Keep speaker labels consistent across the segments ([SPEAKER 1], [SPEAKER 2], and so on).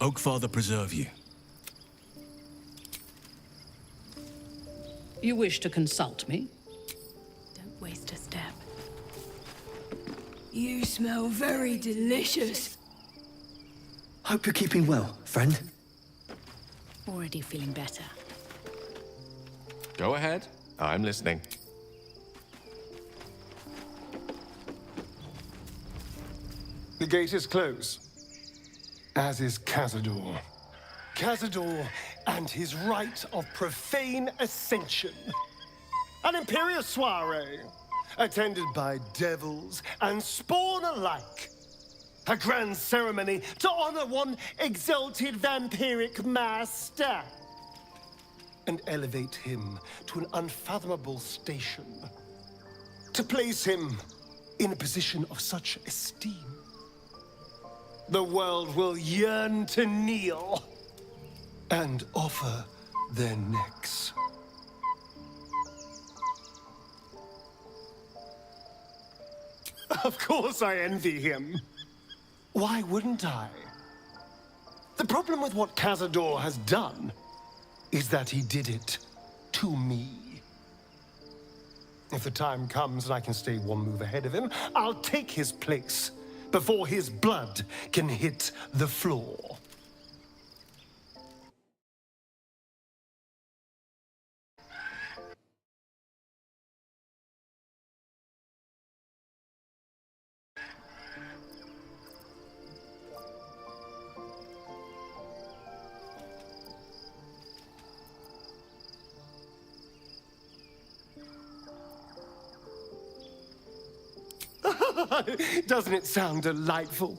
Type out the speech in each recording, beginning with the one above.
[SPEAKER 1] Oakfather preserve you.
[SPEAKER 2] You wish to consult me?
[SPEAKER 3] Don't waste a step.
[SPEAKER 4] You smell very delicious.
[SPEAKER 5] Hope you're keeping well, friend.
[SPEAKER 3] Already feeling better.
[SPEAKER 6] Go ahead. I'm listening.
[SPEAKER 7] The gate is closed, as is Cazador. Cazador and his rite of profane ascension. An imperial soiree, attended by devils and spawn alike. A grand ceremony to honor one exalted vampiric master. And elevate him to an unfathomable station. To place him in a position of such esteem. The world will yearn to kneel and offer their necks. Of course I envy him. Why wouldn't I? The problem with what Cazador has done is that he did it to me. If the time comes and I can stay one move ahead of him, I'll take his place before his blood can hit the floor. Doesn't it sound delightful?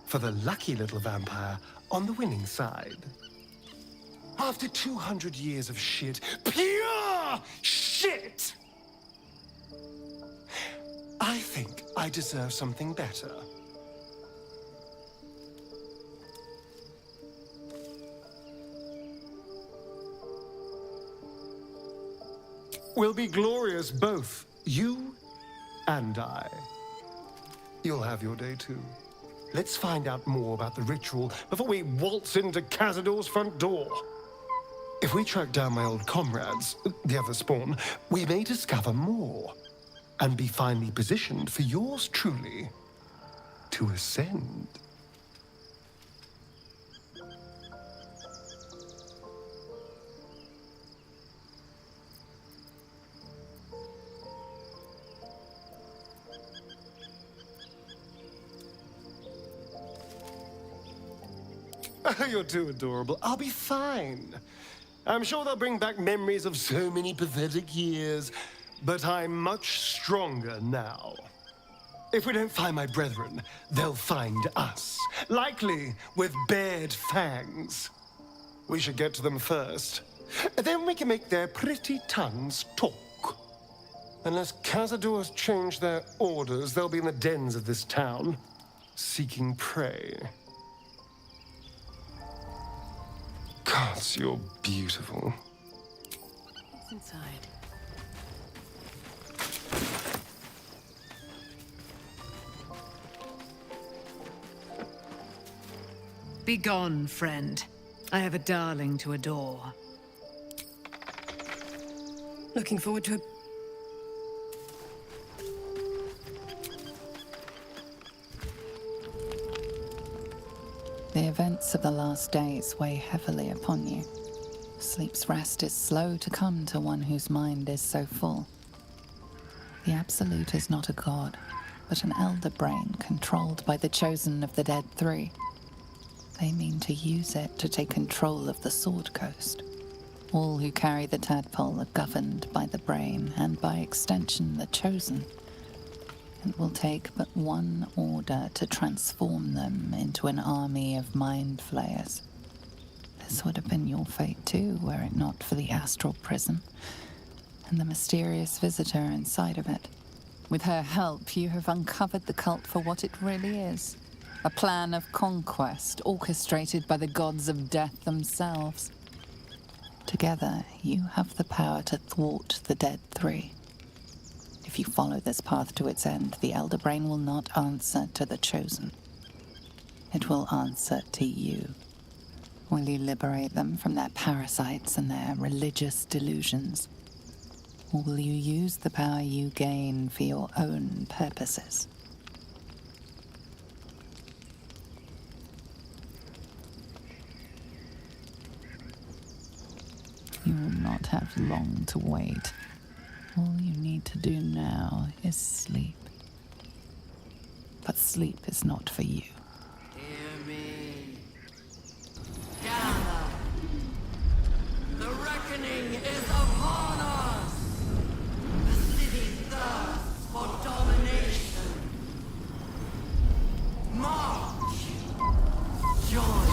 [SPEAKER 7] For the lucky little vampire on the winning side. After 200 years of shit, pure shit! I think I deserve something better. We'll be glorious, both you and I. You'll have your day too. Let's find out more about the ritual before we waltz into Cazador's front door. If we track down my old comrades, the other spawn, we may discover more and be finally positioned for yours truly to ascend. You're too adorable. I'll be fine. I'm sure they'll bring back memories of so many pathetic years, but I'm much stronger now. If we don't find my brethren, they'll find us, likely with bared fangs. We should get to them first. Then we can make their pretty tongues talk. Unless Cazador's changed their orders, they'll be in the dens of this town, seeking prey. Gods, you're beautiful.
[SPEAKER 3] What's inside?
[SPEAKER 2] Begone, friend. I have a darling to adore.
[SPEAKER 4] Looking forward to a...
[SPEAKER 8] The events of the last days weigh heavily upon you. Sleep's rest is slow to come to one whose mind is so full. The Absolute is not a god, but an elder brain controlled by the chosen of the Dead Three. They mean to use it to take control of the Sword Coast. All who carry the tadpole are governed by the brain, and by extension the chosen. It will take but one order to transform them into an army of mind flayers. This would have been your fate too, were it not for the astral prison and the mysterious visitor inside of it. With her help, you have uncovered the cult for what it really is. A plan of conquest orchestrated by the gods of death themselves. Together, you have the power to thwart the Dead Three. If you follow this path to its end, the Elder Brain will not answer to the Chosen. It will answer to you. Will you liberate them from their parasites and their religious delusions? Or will you use the power you gain for your own purposes? You will not have long to wait. All you need to do now is sleep. But sleep is not for you.
[SPEAKER 1] Hear me. Gather. The reckoning is upon us. The city thirsts for domination. March. Join.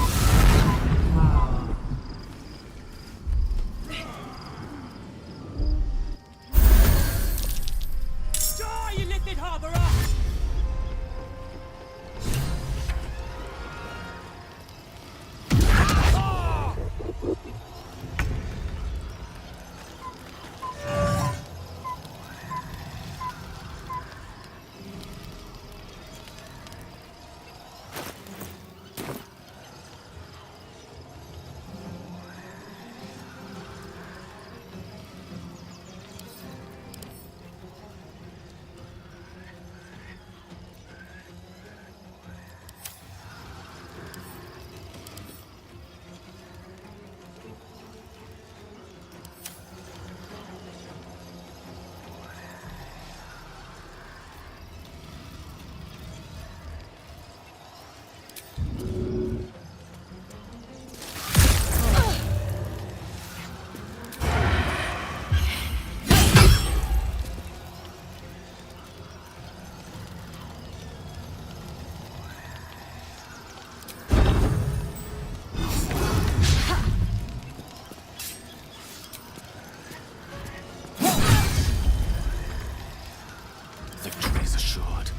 [SPEAKER 6] Victory is assured.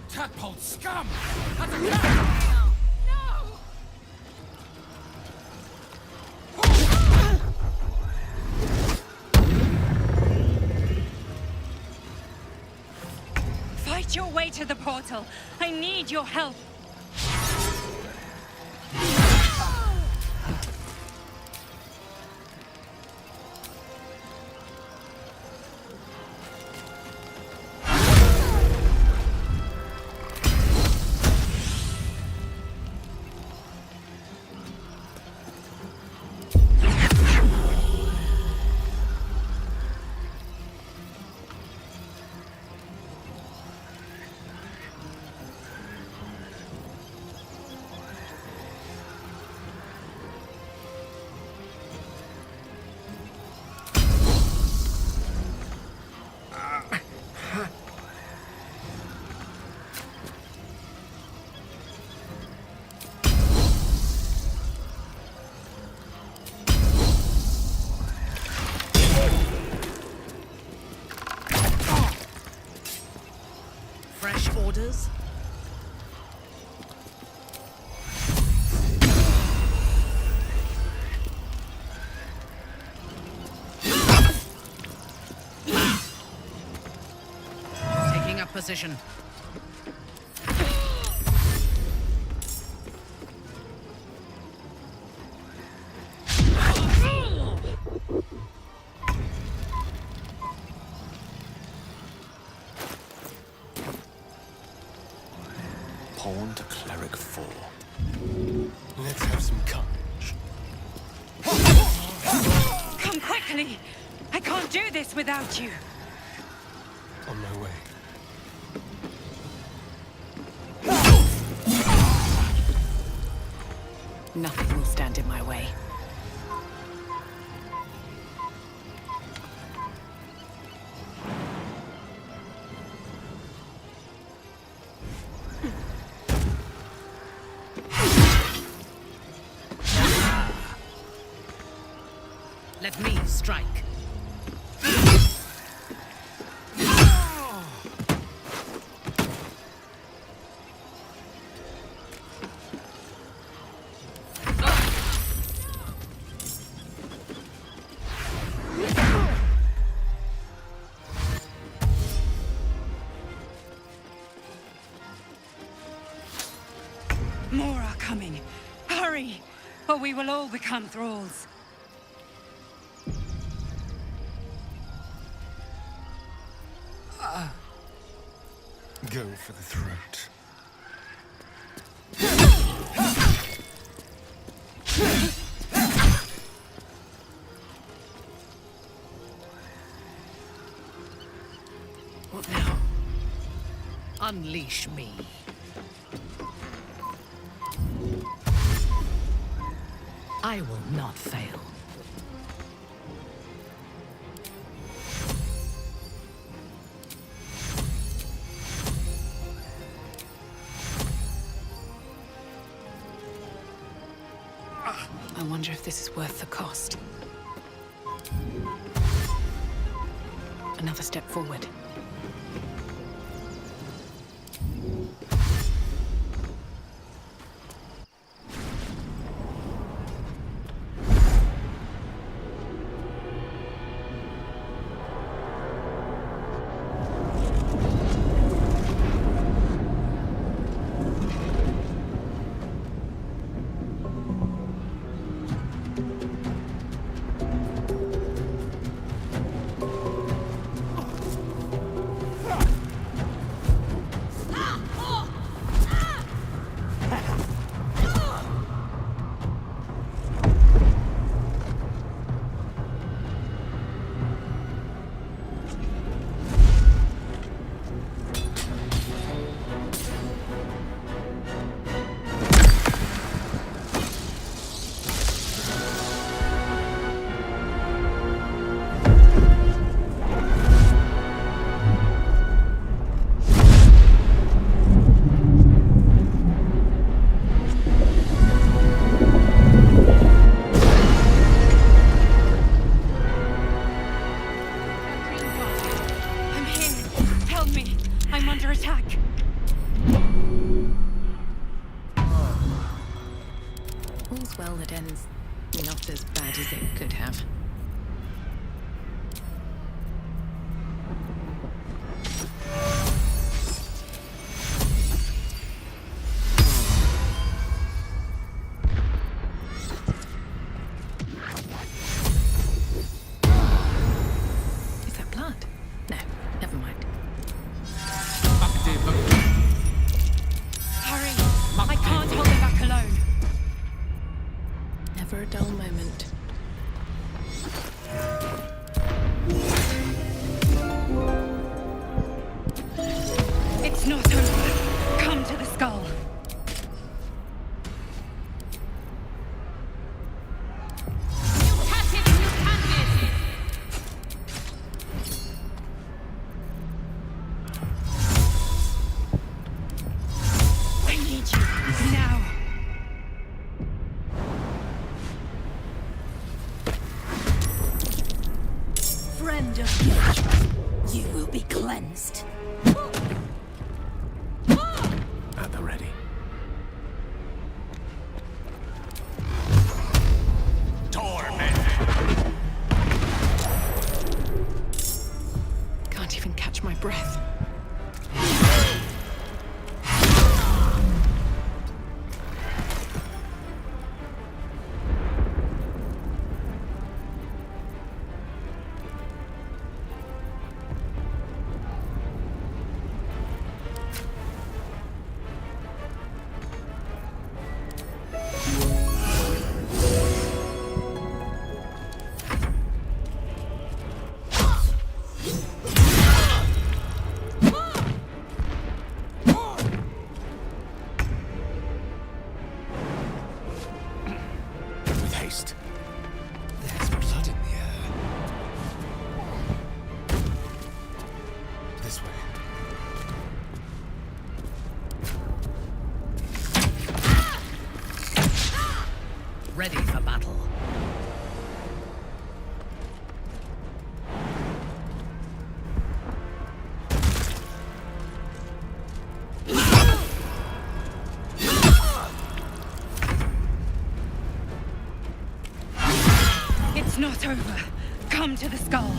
[SPEAKER 1] Tadpole scum! Attack! No!
[SPEAKER 9] Fight your way to the portal. I need your help.
[SPEAKER 2] Fresh orders? Taking up position.
[SPEAKER 7] pawn to cleric 4. Let's have some courage.
[SPEAKER 9] Come quickly! I can't do this without you!
[SPEAKER 7] On my way.
[SPEAKER 3] Nothing will stand in my way.
[SPEAKER 2] Let me strike.
[SPEAKER 9] More are coming. Hurry, or we will all become thralls.
[SPEAKER 7] Go for the throat.
[SPEAKER 2] What now? Unleash me. I will not fail.
[SPEAKER 3] I wonder if this is worth the cost. Another step forward.
[SPEAKER 9] I'm here. Help me. I'm under attack.
[SPEAKER 3] All's well that ends not as bad as it could have. Is that blood? No, never mind.
[SPEAKER 9] Hurry. I can't hold them back alone.
[SPEAKER 3] Never a dull moment.
[SPEAKER 9] It's not over. Come to the skull. I need you now.
[SPEAKER 4] Friend of nature, you will be cleansed.
[SPEAKER 2] ready for battle.
[SPEAKER 9] It's not over. Come to the skull.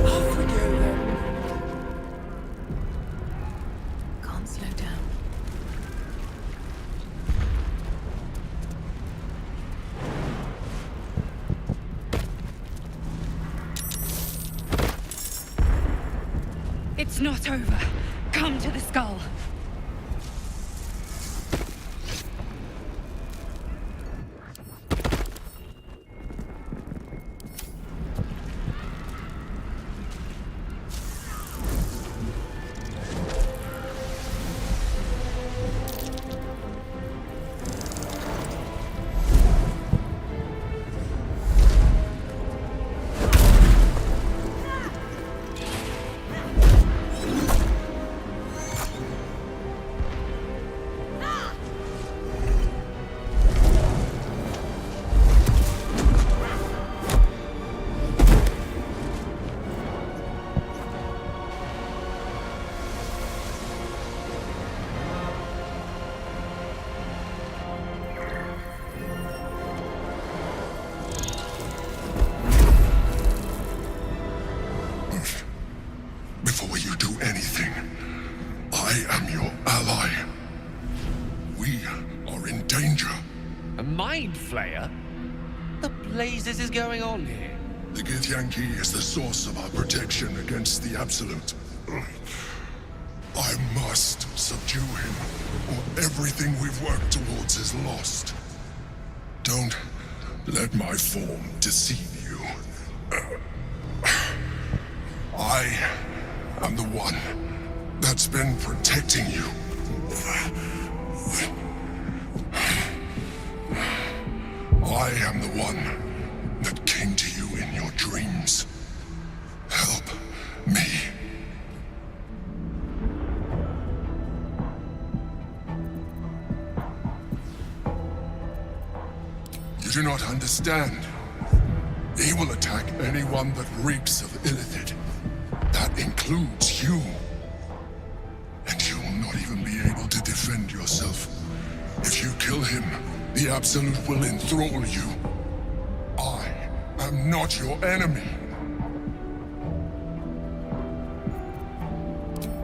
[SPEAKER 1] Off we go then.
[SPEAKER 3] Can't slow down.
[SPEAKER 9] It's not over. Come to the skull.
[SPEAKER 6] Before you do anything, I am your ally. We are in danger.
[SPEAKER 10] A mind flayer? The blazes is going on here?
[SPEAKER 6] The Githyanki is the source of our protection against the Absolute. I must subdue him, or everything we've worked towards is lost. Don't let my form deceive you. I am the one that's been protecting you. I am the one that came to you in your dreams. Help me. You do not understand. He will attack anyone that reeks of Illithid. That includes you. And you will not even be able to defend yourself. If you kill him, the Absolute will enthrall you. I am not your enemy.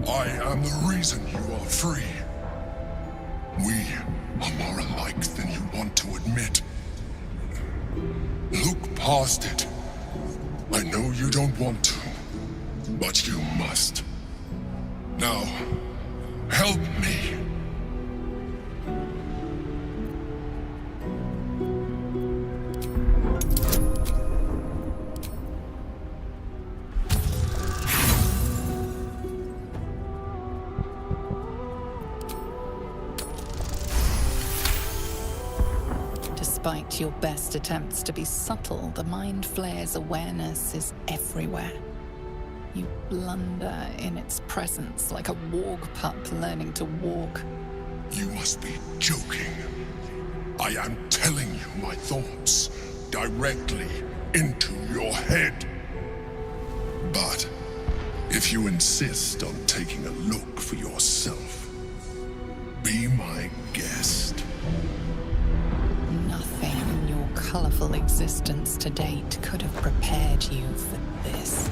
[SPEAKER 6] I am the reason you are free. We are more alike than you want to admit. Look past it. I know you don't want to, but you must. Now, help me.
[SPEAKER 8] Despite your best attempts to be subtle, the Mind Flayer's awareness is everywhere. You blunder in its presence like a warg pup learning to walk.
[SPEAKER 6] You must be joking. I am telling you my thoughts directly into your head. But if you insist on taking a look for yourself, be my guest.
[SPEAKER 8] Nothing in your colorful existence to date could have prepared you for this.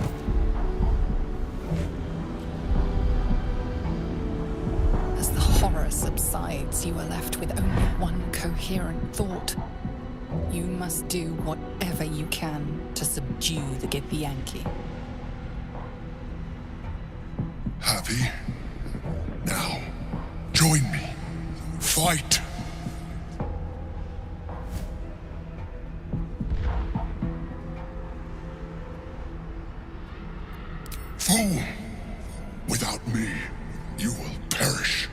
[SPEAKER 8] As the horror subsides, you are left with only one coherent thought. You must do whatever you can to subdue the Githyanki.
[SPEAKER 6] Happy? Now, join me. Fight! Fool! Without me, you will perish.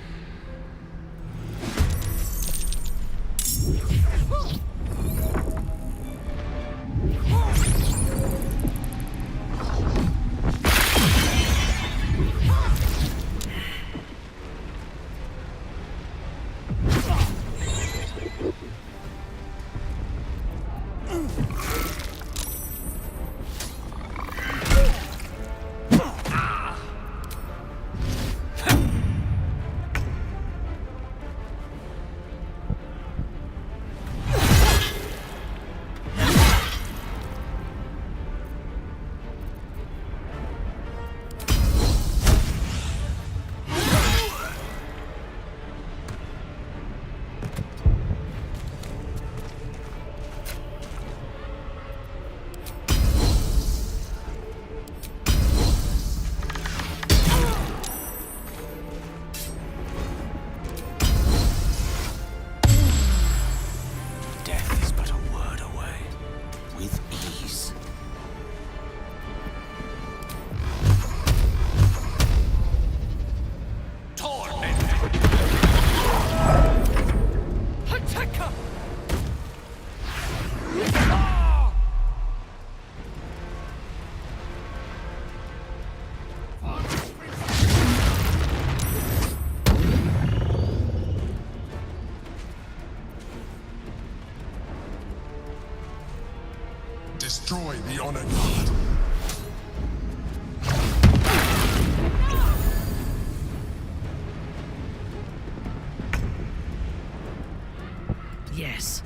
[SPEAKER 9] this.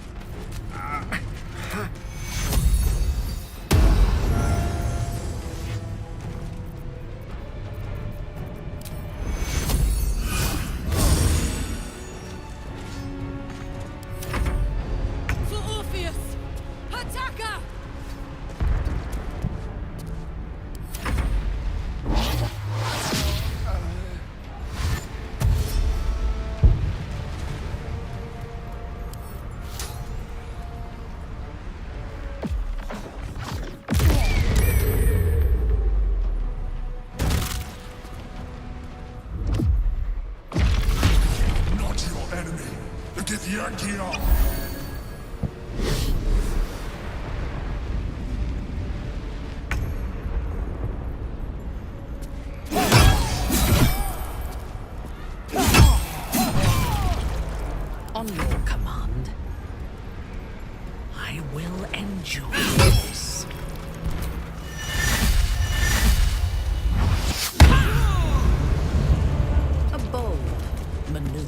[SPEAKER 4] For Orpheus! Attacker!
[SPEAKER 6] Not your enemy. The Githyanki.
[SPEAKER 10] On your command, I will end yours. A bold maneuver.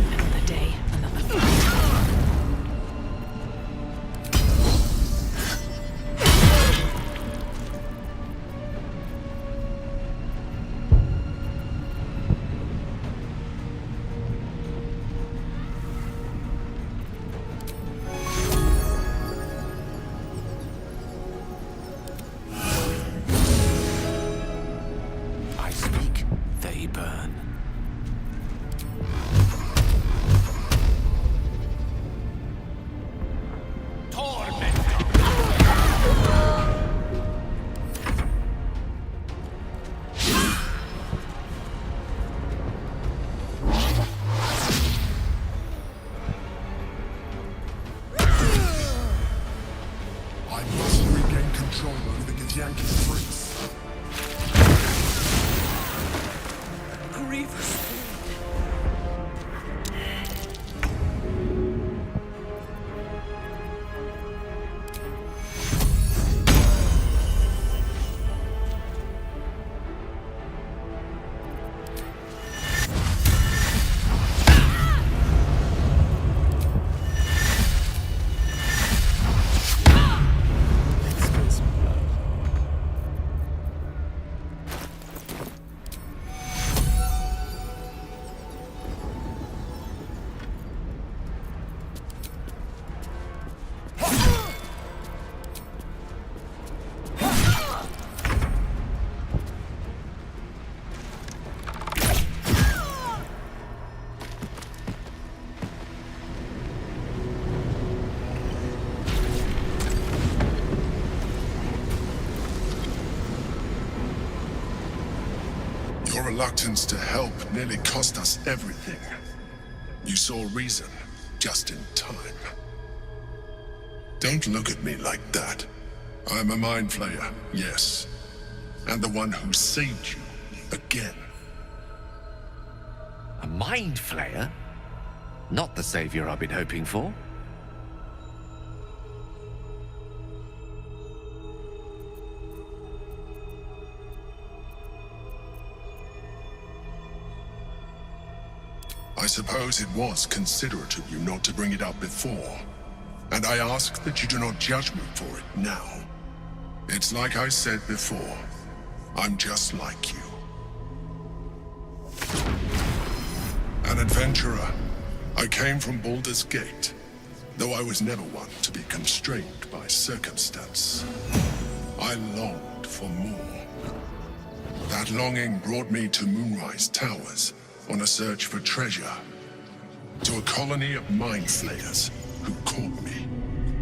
[SPEAKER 10] Another day, another fight. I speak, they burn.
[SPEAKER 6] I must regain control over the Githyanki freaks.
[SPEAKER 10] Grievous.
[SPEAKER 6] Your reluctance to help nearly cost us everything. You saw reason just in time. Don't look at me like that. I'm a mind flayer, yes. And the one who saved you again.
[SPEAKER 10] A mind flayer? Not the savior I've been hoping for.
[SPEAKER 6] I suppose it was considerate of you not to bring it up before. And I ask that you do not judge me for it now. It's like I said before. I'm just like you. An adventurer. I came from Baldur's Gate, though I was never one to be constrained by circumstance. I longed for more. That longing brought me to Moonrise Towers on a search for treasure. To a colony of mind flayers who caught me,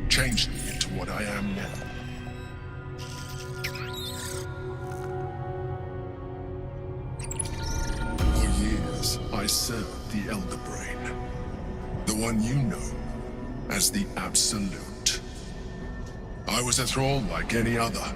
[SPEAKER 6] changed me into what I am now. For years, I served the Elder Brain, the one you know as the Absolute. I was a thrall like any other,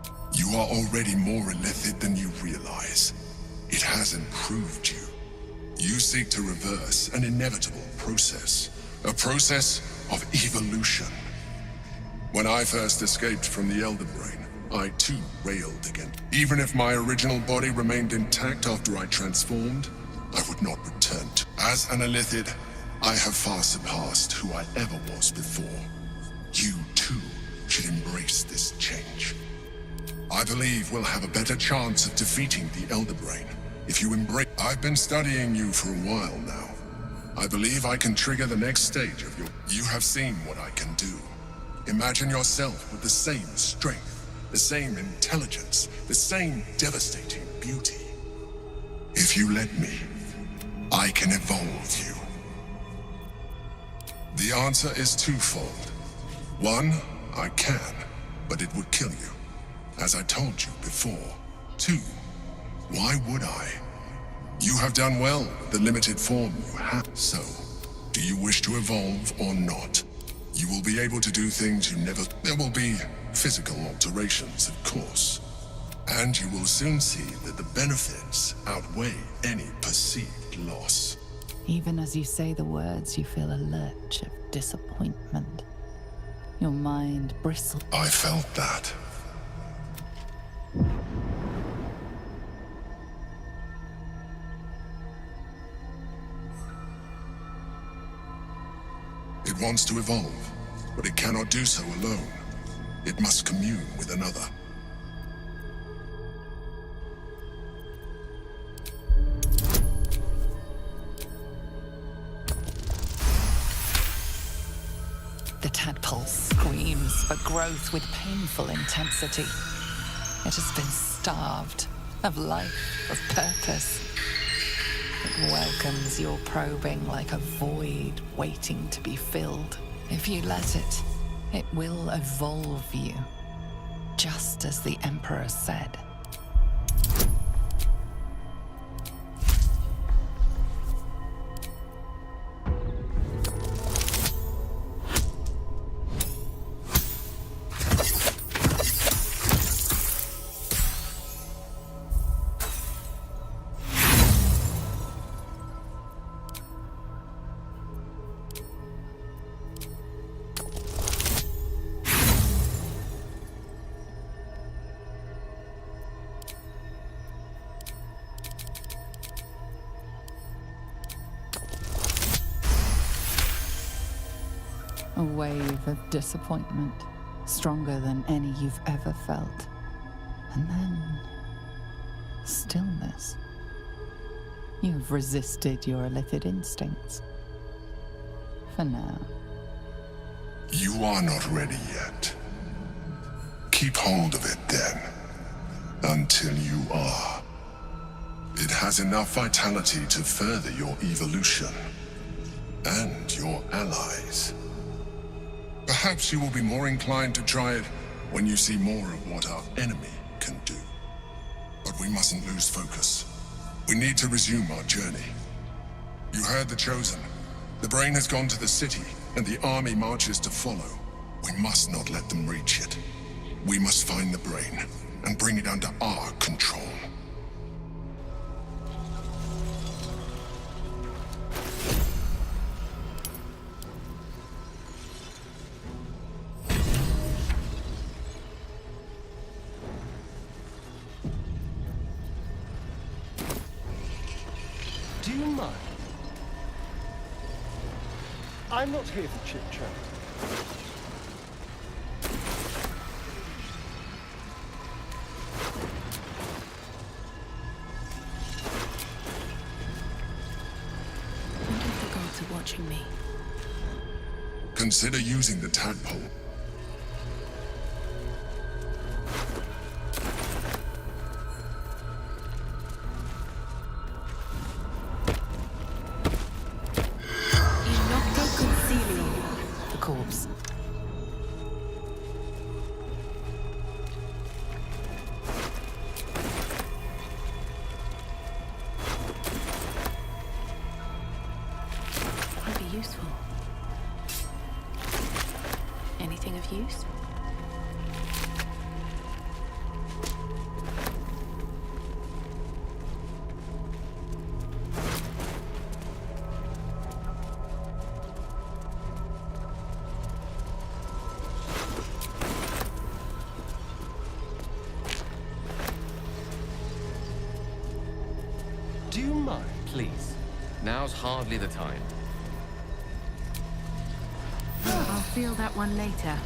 [SPEAKER 6] You are already more illithid than you realize. It has improved you. You seek to reverse an inevitable process. A process of evolution. When I first escaped from the Elder Brain, I too railed again. Even if my original body remained intact after I transformed, I would not return to. As an illithid, I have far surpassed who I ever was before. You too should embrace this change. I believe we'll have a better chance of defeating the Elder Brain if you embrace. I've been studying you for a while now. I believe I can trigger the next stage of your. You have seen what I can do. Imagine yourself with the same strength, the same intelligence, the same devastating beauty. If you let me, I can evolve you. The answer is twofold. One, I can, but it would kill you, as I told you before. Two, why would I? You have done well with the limited form you have. So, do you wish to evolve or not? You will be able to do things you never... There will be physical alterations, of course. And you will soon see that the benefits outweigh any perceived loss.
[SPEAKER 8] Even as you say the words, you feel a lurch of disappointment. Your mind bristles.
[SPEAKER 6] I felt that. It wants to evolve, but it cannot do so alone. It must commune with another.
[SPEAKER 8] The tadpole screams for growth with painful intensity. It has been starved of life, of purpose. It welcomes your probing like a void waiting to be filled. If you let it, it will evolve you, just as the Emperor said. A wave of disappointment, stronger than any you've ever felt. And then, stillness. You've resisted your illithid instincts. For now.
[SPEAKER 6] You are not ready yet. Keep hold of it then, until you are. It has enough vitality to further your evolution, and your allies. Perhaps you will be more inclined to try it when you see more of what our enemy can do. But we mustn't lose focus. We need to resume our journey. You heard the Chosen. The Brain has gone to the city, and the army marches to follow. We must not let them reach it. We must find the Brain, and bring it under our control.
[SPEAKER 7] Do you mind? I'm not here for chit-chat.
[SPEAKER 3] What if the gods are watching me?
[SPEAKER 6] Consider using the tadpole.
[SPEAKER 8] The corpse.
[SPEAKER 3] Might be useful. Anything.
[SPEAKER 10] mind, please. Now's hardly the time.
[SPEAKER 9] I'll feel that one later.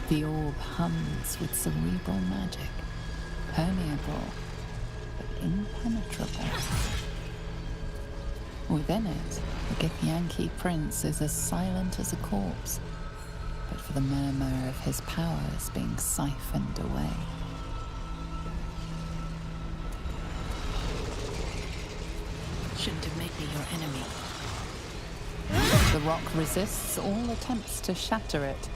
[SPEAKER 8] The orb hums with cerebral magic, permeable, but impenetrable. Within it, the Githyanki prince is as silent as a corpse, but for the murmur of his powers being siphoned away.
[SPEAKER 3] Shouldn't have made me your enemy.
[SPEAKER 8] The rock resists all attempts to shatter it.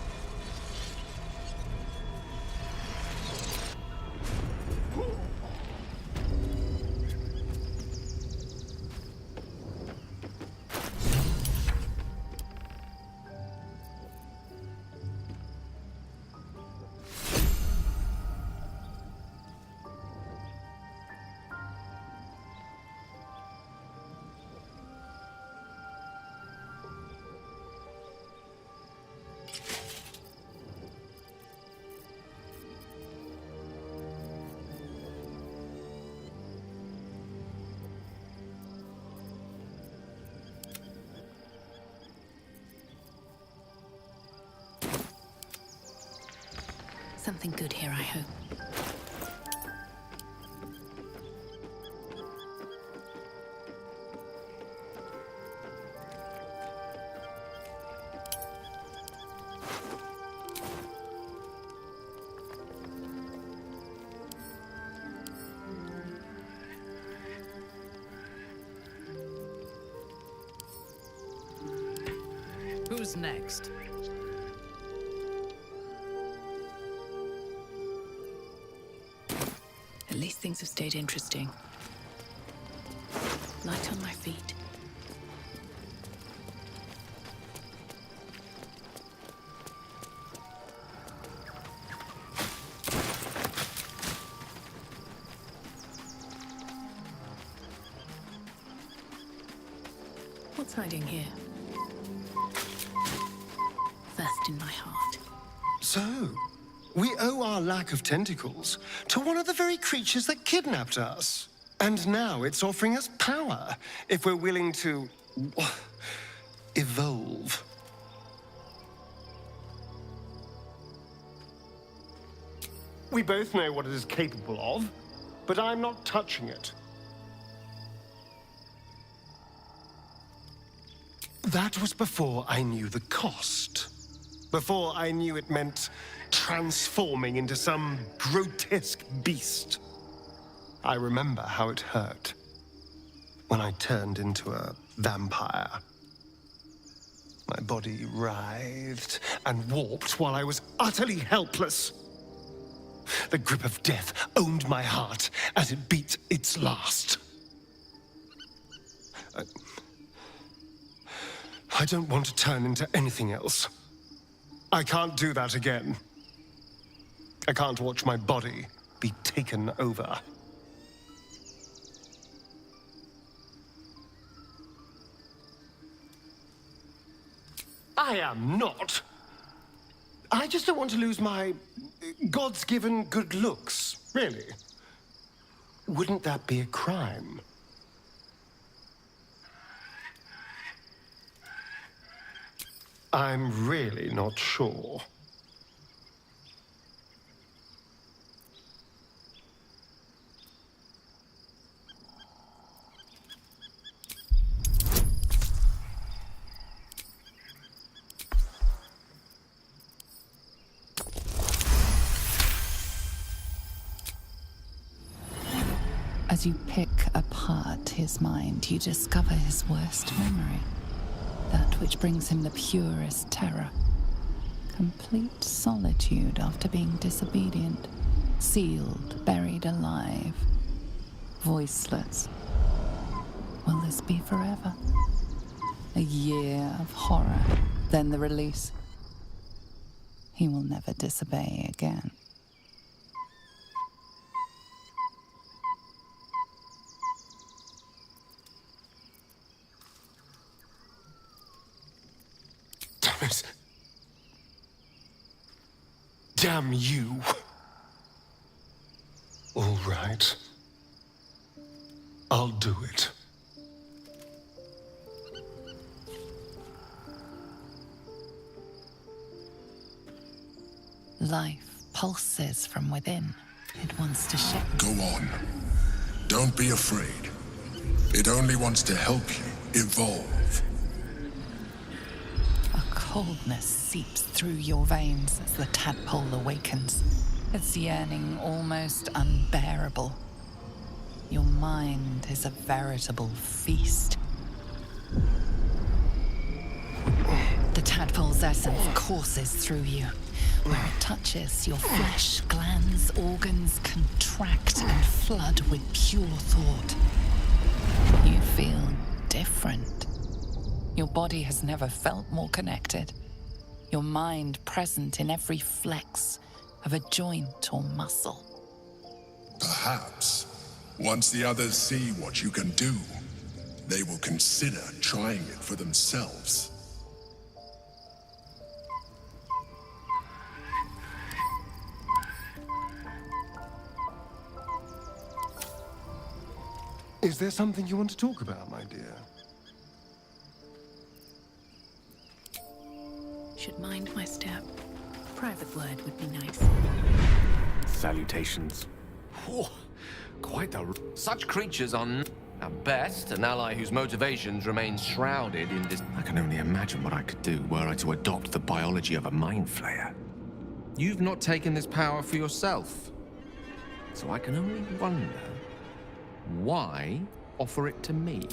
[SPEAKER 3] Something good here, I hope.
[SPEAKER 2] Who's next?
[SPEAKER 3] At least things have stayed interesting. Light on my feet. What's hiding here? Thirst in my heart.
[SPEAKER 7] So, we owe our lack of tentacles to one of the very creatures that kidnapped us. And now it's offering us power if we're willing to evolve. We both know what it is capable of, but I'm not touching it. That was before I knew the cost. Before I knew it meant transforming into some grotesque beast. I remember how it hurt when I turned into a vampire. My body writhed and warped while I was utterly helpless. The grip of death owned my heart as it beat its last. I don't want to turn into anything else. I can't do that again. I can't watch my body be taken over. I am not. I just don't want to lose my God's given good looks, really. Wouldn't that be a crime? I'm really not sure.
[SPEAKER 8] As you pick apart his mind, you discover his worst memory. That which brings him the purest terror. Complete solitude after being disobedient. Sealed, buried alive. Voiceless. Will this be forever? A year of horror, then the release. He will never disobey again.
[SPEAKER 7] Damn you. All right. I'll do it.
[SPEAKER 8] Life pulses from within. It wants to shake.
[SPEAKER 6] Go on. Don't be afraid. It only wants to help you evolve.
[SPEAKER 8] A coldness seeps through your veins as the tadpole awakens. Its yearning almost unbearable. Your mind is a veritable feast. The tadpole's essence courses through you. Where it touches, your flesh, glands, organs contract and flood with pure thought. You feel different. Your body has never felt more connected. Your mind present in every flex of a joint or muscle.
[SPEAKER 6] Perhaps, once the others see what you can do, they will consider trying it for themselves.
[SPEAKER 7] Is there something you want to talk about, my dear?
[SPEAKER 3] Should mind my step. Private word would be nice.
[SPEAKER 10] Salutations. Whew, quite the... Such creatures are at best an ally whose motivations remain shrouded in this... I can only imagine what I could do were I to adopt the biology of a mind flayer. You've not taken this power for yourself. So I can only wonder, why offer it to me?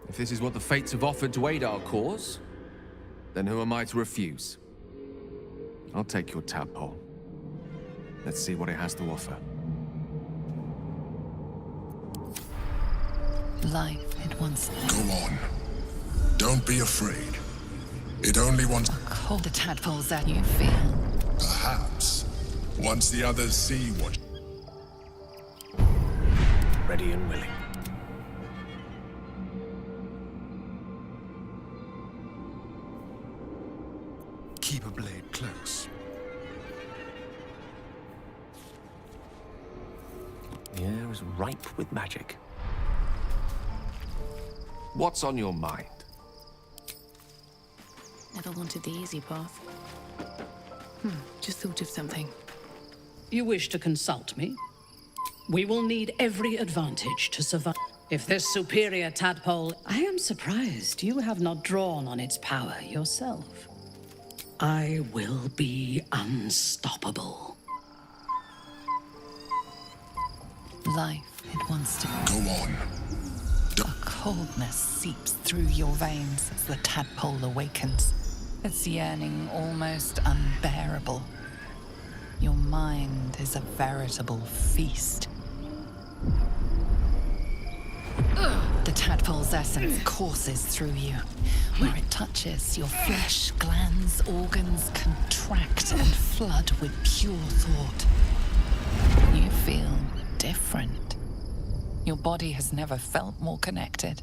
[SPEAKER 10] If this is what the fates have offered to aid our cause, then who am I to refuse? I'll take your tadpole. Let's see what it has to offer.
[SPEAKER 8] Life, it wants...
[SPEAKER 6] Go on. Don't be afraid. It only wants...
[SPEAKER 8] A cold... The tadpoles that you feel.
[SPEAKER 6] Perhaps, once the others see what...
[SPEAKER 10] Ready and willing.
[SPEAKER 7] Keep a blade close.
[SPEAKER 10] The air is ripe with magic. What's on your mind?
[SPEAKER 3] Never wanted the easy path. Just thought of something.
[SPEAKER 11] You wish to consult me? We will need every advantage to survive. If this superior tadpole... I am surprised you have not drawn on its power yourself. I will be unstoppable.
[SPEAKER 8] Life, it wants to...
[SPEAKER 6] Go on.
[SPEAKER 8] A coldness seeps through your veins as the tadpole awakens. Its yearning almost unbearable. Your mind is a veritable feast. The tadpole's essence courses through you. Where it touches, your flesh, glands, organs contract and flood with pure thought. You feel different. Your body has never felt more connected.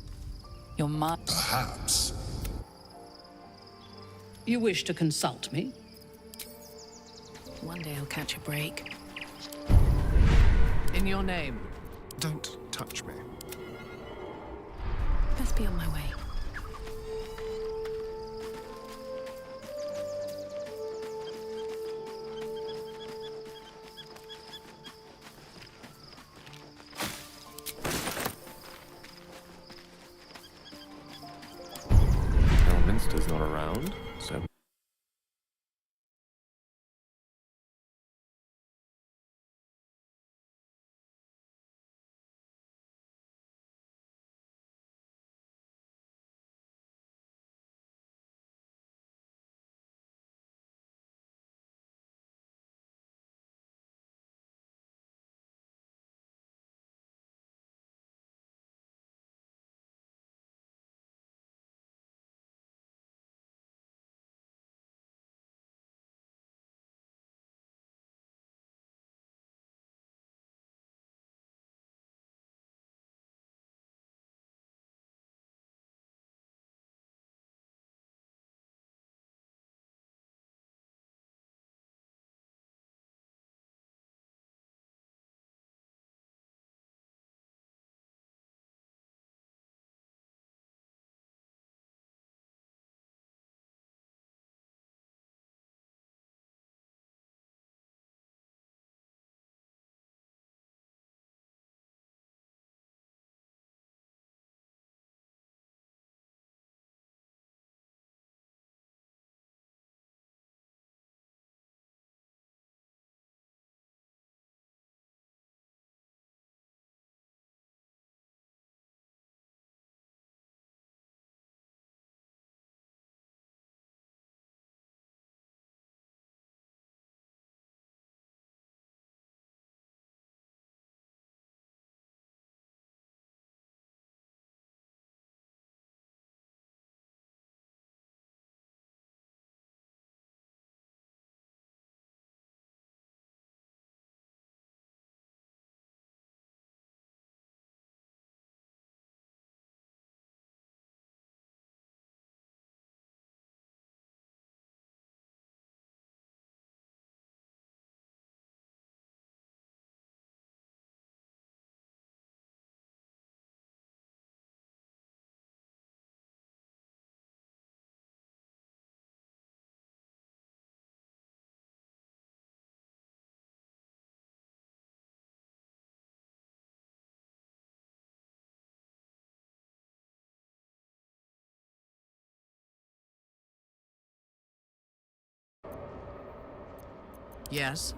[SPEAKER 8] Your mind...
[SPEAKER 6] Perhaps.
[SPEAKER 11] You wish to consult me?
[SPEAKER 3] One day I'll catch a break.
[SPEAKER 2] In your name.
[SPEAKER 7] Don't touch me.
[SPEAKER 3] Best be on my way.
[SPEAKER 10] Elminster's not around, so...
[SPEAKER 2] Yes?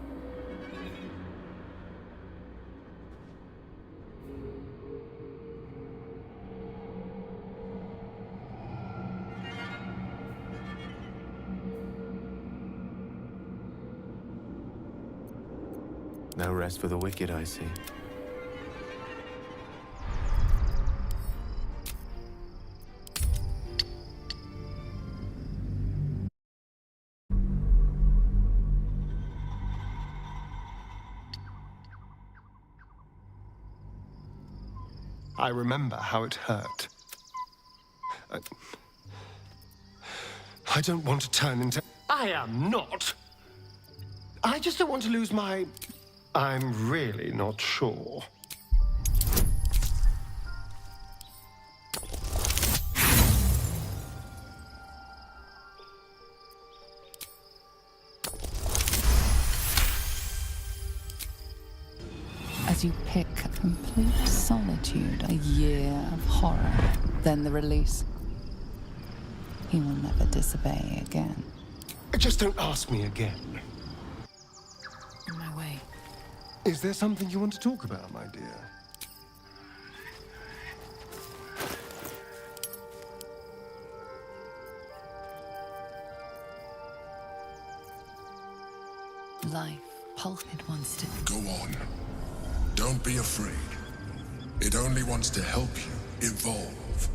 [SPEAKER 10] No rest for the wicked, I see.
[SPEAKER 7] I remember how it hurt. I don't want to turn into... I am not! I just don't want to lose my... I'm really not sure.
[SPEAKER 8] As you pick complete solitude, a year of horror, then the release. He will never disobey again.
[SPEAKER 7] Just don't ask me again.
[SPEAKER 3] On my way.
[SPEAKER 7] Is there something you want to talk about, my dear?
[SPEAKER 8] Life, it wants to...
[SPEAKER 6] Go on. Don't be afraid. It only wants to help you evolve.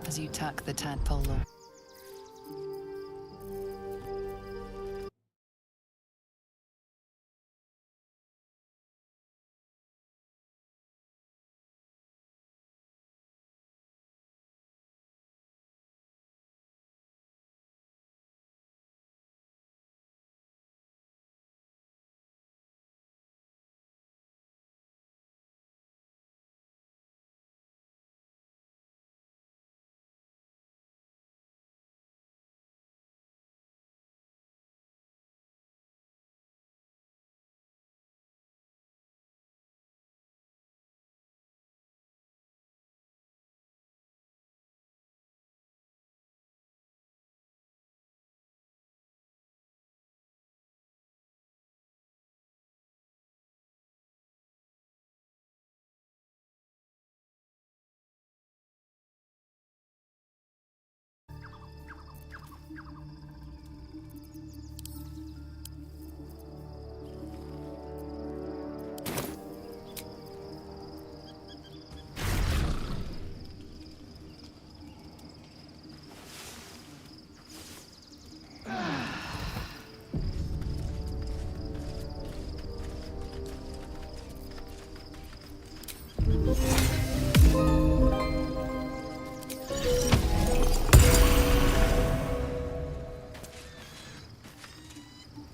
[SPEAKER 8] As you tuck the tadpole away.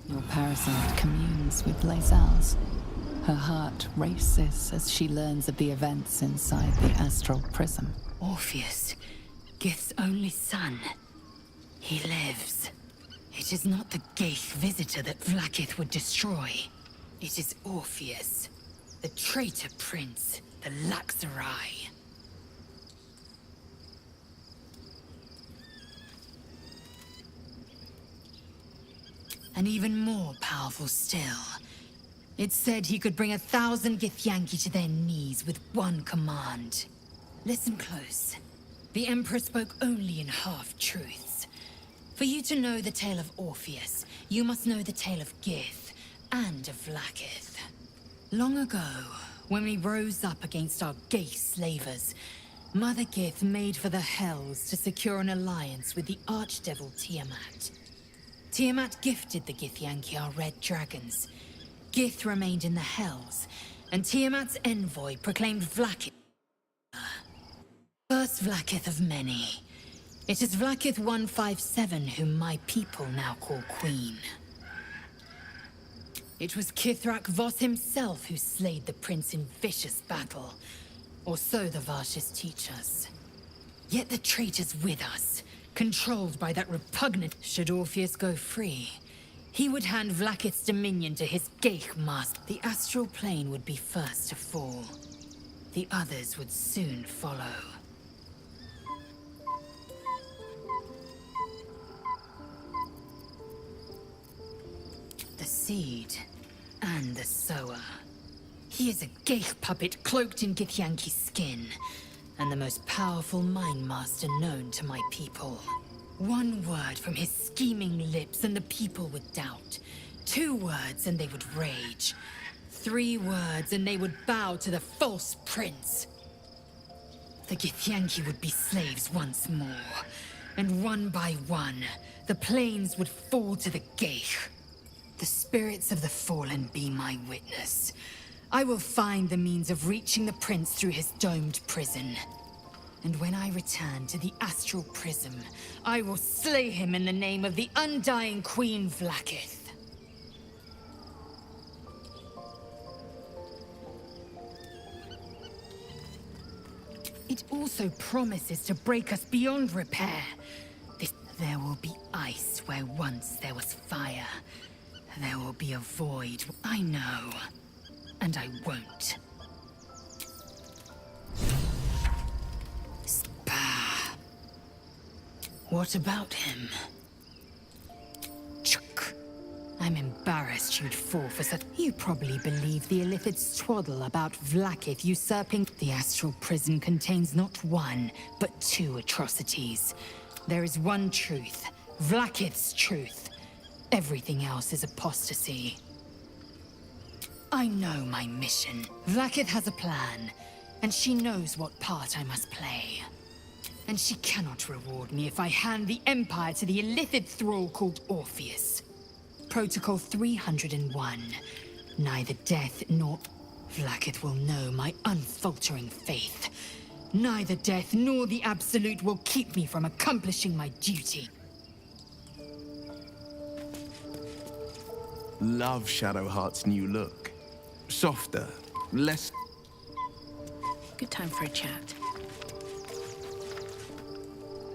[SPEAKER 8] Your parasite communes with Lae'zel's. Her heart races as she learns of the events inside the astral prism.
[SPEAKER 12] Orpheus, Gith's only son. He lives. It is not the Geich visitor that Vlaakith would destroy. It is Orpheus, the traitor prince, the Laxarai. And even more powerful still. It said he could bring 1,000 Githyanki to their knees with one command. Listen close. The Emperor spoke only in half-truths. For you to know the tale of Orpheus, you must know the tale of Gith and of Vlaakith. Long ago, when we rose up against our Geich slavers, Mother Gith made for the Hells to secure an alliance with the Archdevil Tiamat. Tiamat gifted the Githyanki our red dragons. Gith remained in the Hells, and Tiamat's envoy proclaimed Vlaakith. First Vlaakith of many. It is Vlaakith 157 whom my people now call Queen. It was Kithrak Voss himself who slayed the prince in vicious battle, or so the Varshas teach us. Yet the traitor's with us, controlled by that repugnant. Should Orpheus go free, he would hand Vlaakith's dominion to his Geich master. The astral plane would be first to fall. The others would soon follow. The seed and the sower. He is a Geich puppet cloaked in Githyanki skin, and the most powerful mind master known to my people. One word from his scheming lips and the people would doubt. 2 words and they would rage. 3 words and they would bow to the false prince. The Githyanki would be slaves once more, and one by one, the plains would fall to the Geich. The spirits of the fallen be my witness. I will find the means of reaching the prince through his domed prison. And when I return to the astral prism, I will slay him in the name of the undying Queen Vlaakith. It also promises to break us beyond repair. There will be ice where once there was fire. There will be a void. I know. And I won't. Spah. What about him? Chuk. I'm embarrassed you'd fall for such. You probably believe the illithid's twaddle about Vlaakith usurping. The astral prison contains not 1, but 2 atrocities. There is one truth, Vlaakith's truth. Everything else is apostasy. I know my mission. Vlaakith has a plan, and she knows what part I must play. And she cannot reward me if I hand the Empire to the illithid thrall called Orpheus. Protocol 301. Neither death nor... Vlaakith will know my unfaltering faith. Neither death nor the Absolute will keep me from accomplishing my duty.
[SPEAKER 13] Love Shadowheart's new look. Softer, less...
[SPEAKER 3] Good time for a chat.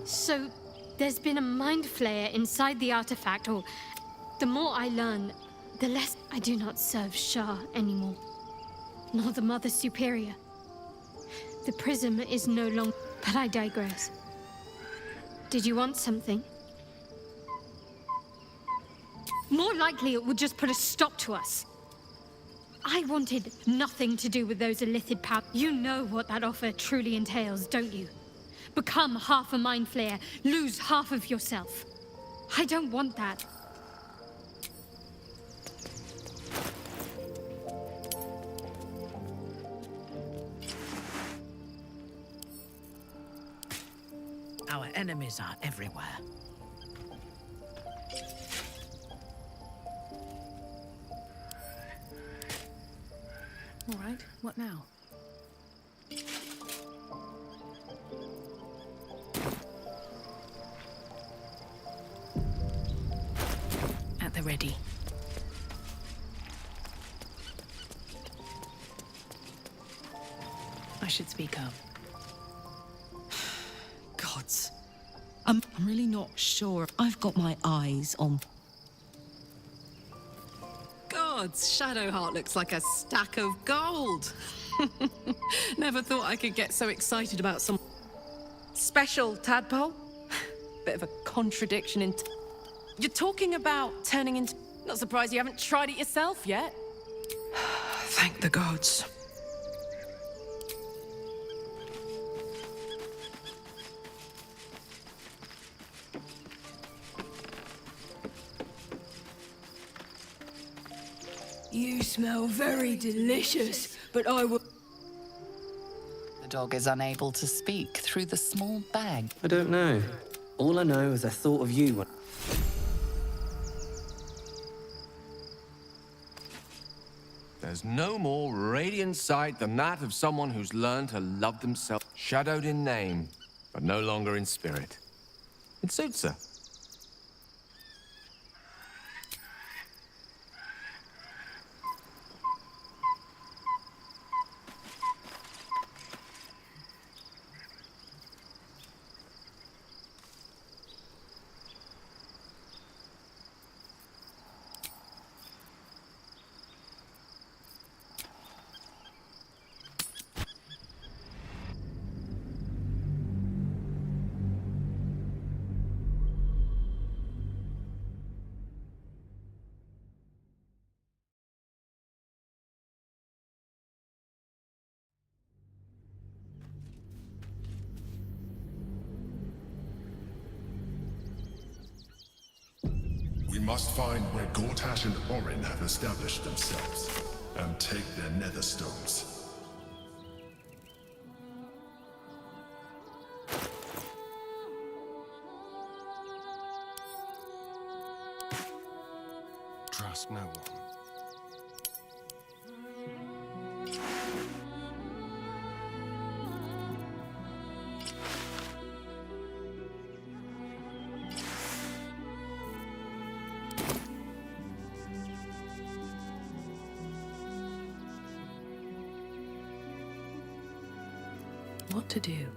[SPEAKER 14] So, there's been a mind flayer inside the artifact, or... The more I learn, the less I do not serve Shah anymore. Nor the Mother Superior. The prism is no longer... But I digress. Did you want something? More likely it would just put a stop to us. I wanted nothing to do with those illithid powers. You know what that offer truly entails, don't you? Become half a mind flayer, lose half of yourself. I don't want that.
[SPEAKER 15] Our enemies are everywhere.
[SPEAKER 3] All right, what now? At the ready. I should speak up.
[SPEAKER 16] Gods. I'm really not sure. I've got my eyes on...
[SPEAKER 11] Gods, Shadowheart looks like a stack of gold. Never thought I could get so excited about some... Special tadpole? Bit of a contradiction in... You're talking about turning into... Not surprised you haven't tried it yourself yet.
[SPEAKER 15] Thank the gods.
[SPEAKER 12] You smell very delicious, but I will...
[SPEAKER 8] The dog is unable to speak through the small bag.
[SPEAKER 5] I don't know. All I know is I thought of you when...
[SPEAKER 10] There's no more radiant sight than that of someone who's learned to love themselves, shadowed in name, but no longer in spirit. It suits her.
[SPEAKER 6] We must find where Gortash and Orin have established themselves, and take their nether stones.
[SPEAKER 7] Trust no one.
[SPEAKER 3] What to do?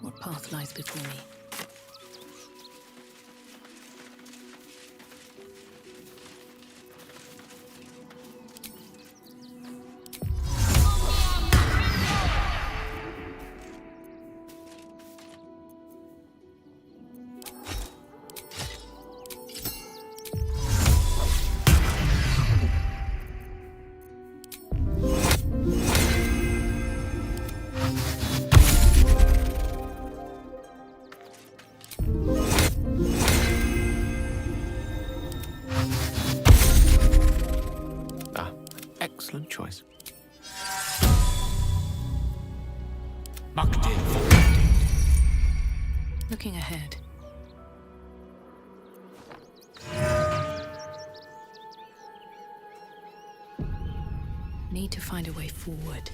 [SPEAKER 3] What path lies before me?
[SPEAKER 10] Excellent choice.
[SPEAKER 3] Looking ahead. Need to find a way forward.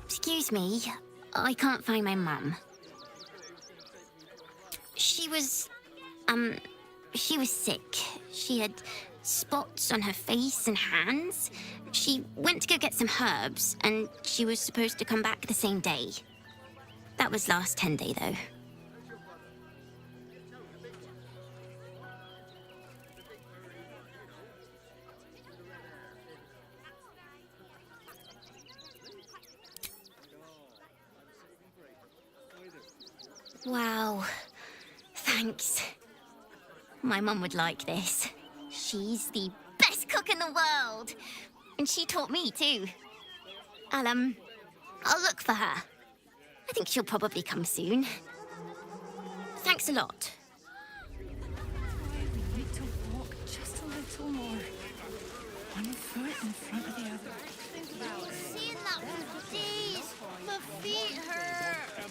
[SPEAKER 17] Excuse me, I can't find my mum. She was sick. She had spots on her face and hands. She went to go get some herbs, and she was supposed to come back the same day. That was last 10 day, though. Wow. Thanks. My mum would like this. She's the best cook in the world. And she taught me too. I'll look for her. I think she'll probably come soon. Thanks a lot.
[SPEAKER 9] We need to walk just a little more.
[SPEAKER 16] One foot in front of the other.
[SPEAKER 17] Seeing that for days. My feet hurt.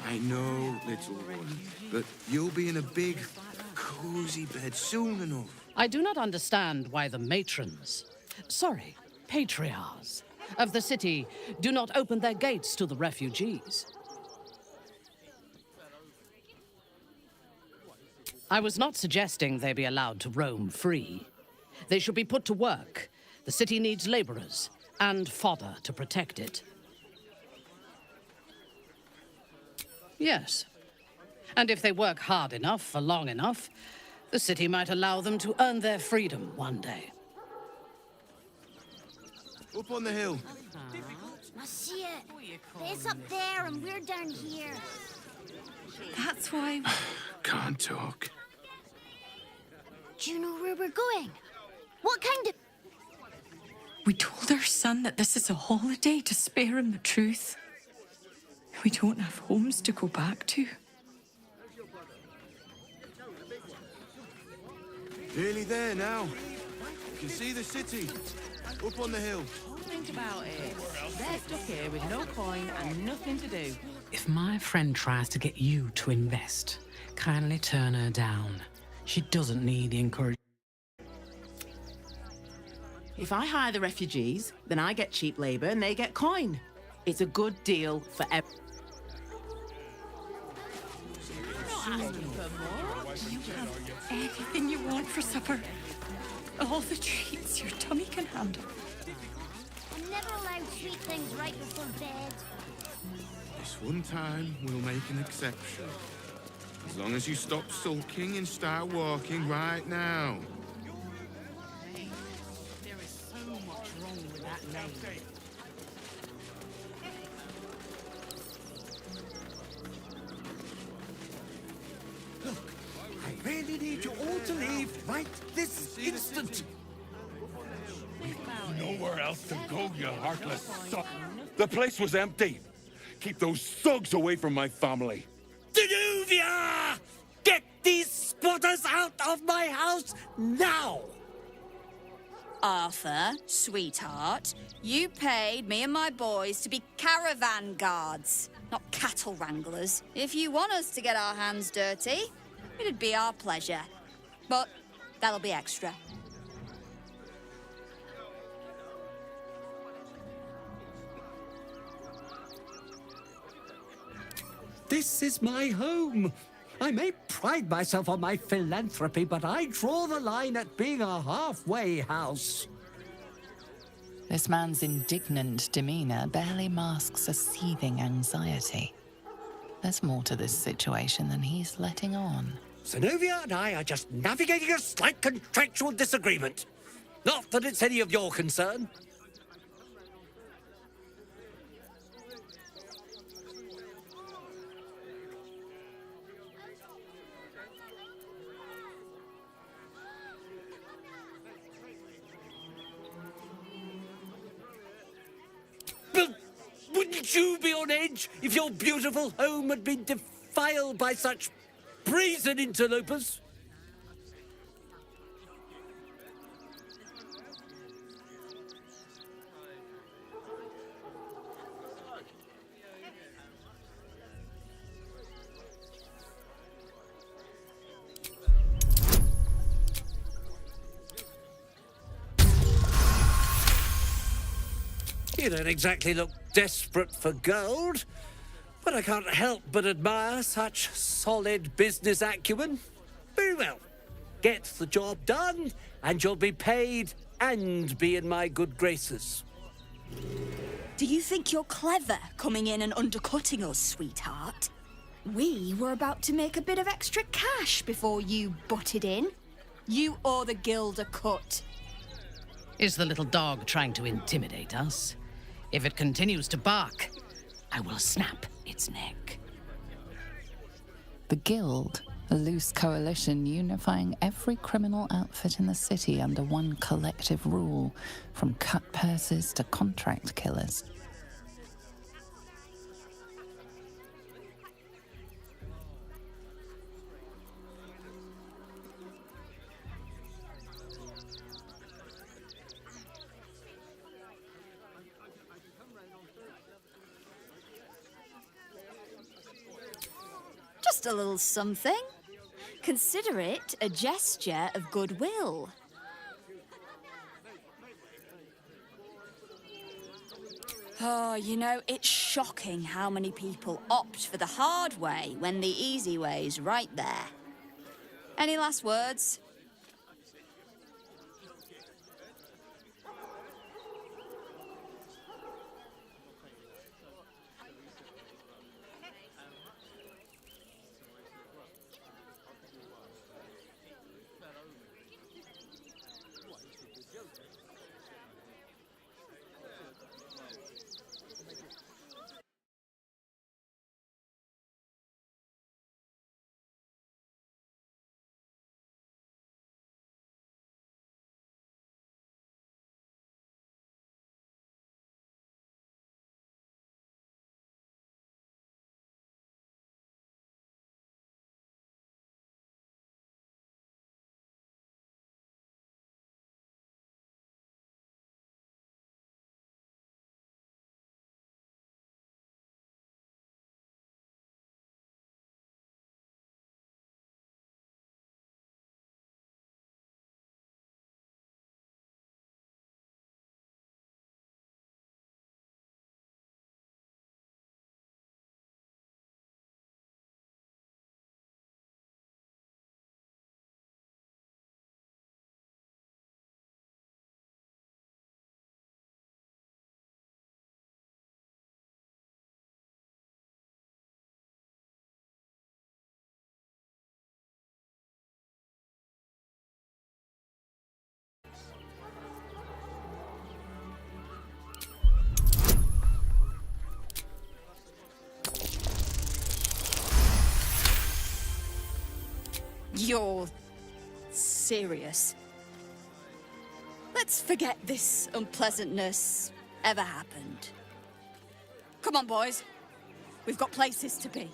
[SPEAKER 13] I know, little one, but you'll be in a big, cozy bed soon enough.
[SPEAKER 11] I do not understand why the matrons, sorry, patriarchs of the city do not open their gates to the refugees. I was not suggesting they be allowed to roam free. They should be put to work. The city needs laborers and fodder to protect it. Yes. And if they work hard enough for long enough, the city might allow them to earn their freedom one day.
[SPEAKER 13] Up on the hill.
[SPEAKER 17] I see it. It's up there and we're down here.
[SPEAKER 16] That's why...
[SPEAKER 13] Can't talk.
[SPEAKER 17] Do you know where we're going? What kind of...
[SPEAKER 16] We told our son that this is a holiday to spare him the truth. We don't have homes to go back to.
[SPEAKER 13] Nearly there now. You can see the city. Up on the hill.
[SPEAKER 18] Think about it. They're stuck here with no coin and nothing to do.
[SPEAKER 19] If my friend tries to get you to invest, kindly turn her down. She doesn't need the encouragement.
[SPEAKER 18] If I hire the refugees, then I get cheap labor and they get coin. It's a good deal for everyone.
[SPEAKER 16] You have anything you want for supper. All the treats your tummy can handle.
[SPEAKER 17] I'm never allowed sweet things right before bed.
[SPEAKER 13] This one time, we'll make an exception. As long as you stop sulking and start walking right now.
[SPEAKER 18] There is so much wrong with that name.
[SPEAKER 20] I really need you all to leave right this instant.
[SPEAKER 21] We've nowhere else to go, you heartless son. The place was empty. Keep those thugs away from my family.
[SPEAKER 20] Danuvia! Get these squatters out of my house now!
[SPEAKER 22] Arthur, sweetheart, you paid me and my boys to be caravan guards, not cattle wranglers. If you want us to get our hands dirty, it'd be our pleasure. But that'll be extra.
[SPEAKER 20] This is my home. I may pride myself on my philanthropy, but I draw the line at being a halfway house.
[SPEAKER 8] This man's indignant demeanor barely masks a seething anxiety. There's more to this situation than he's letting on.
[SPEAKER 20] Zenobia and I are just navigating a slight contractual disagreement. Not that it's any of your concern. But wouldn't you be on edge if your beautiful home had been defiled by such brazen interlopers? You don't exactly look desperate for gold, but I can't help but admire such solid business acumen. Very well. Get the job done, and you'll be paid and be in my good graces.
[SPEAKER 22] Do you think you're clever coming in and undercutting us, sweetheart? We were about to make a bit of extra cash before you butted in. You owe the guild a cut.
[SPEAKER 11] Is the little dog trying to intimidate us? If it continues to bark, I will snap its neck.
[SPEAKER 8] The Guild, a loose coalition unifying every criminal outfit in the city under one collective rule, from cut purses to contract killers.
[SPEAKER 22] just a little something. Consider it a gesture of goodwill. Oh, you know, it's shocking how many people opt for the hard way when the easy way's right there. Any last words? You're serious. Let's forget this unpleasantness ever happened. Come on, boys. We've got places to be.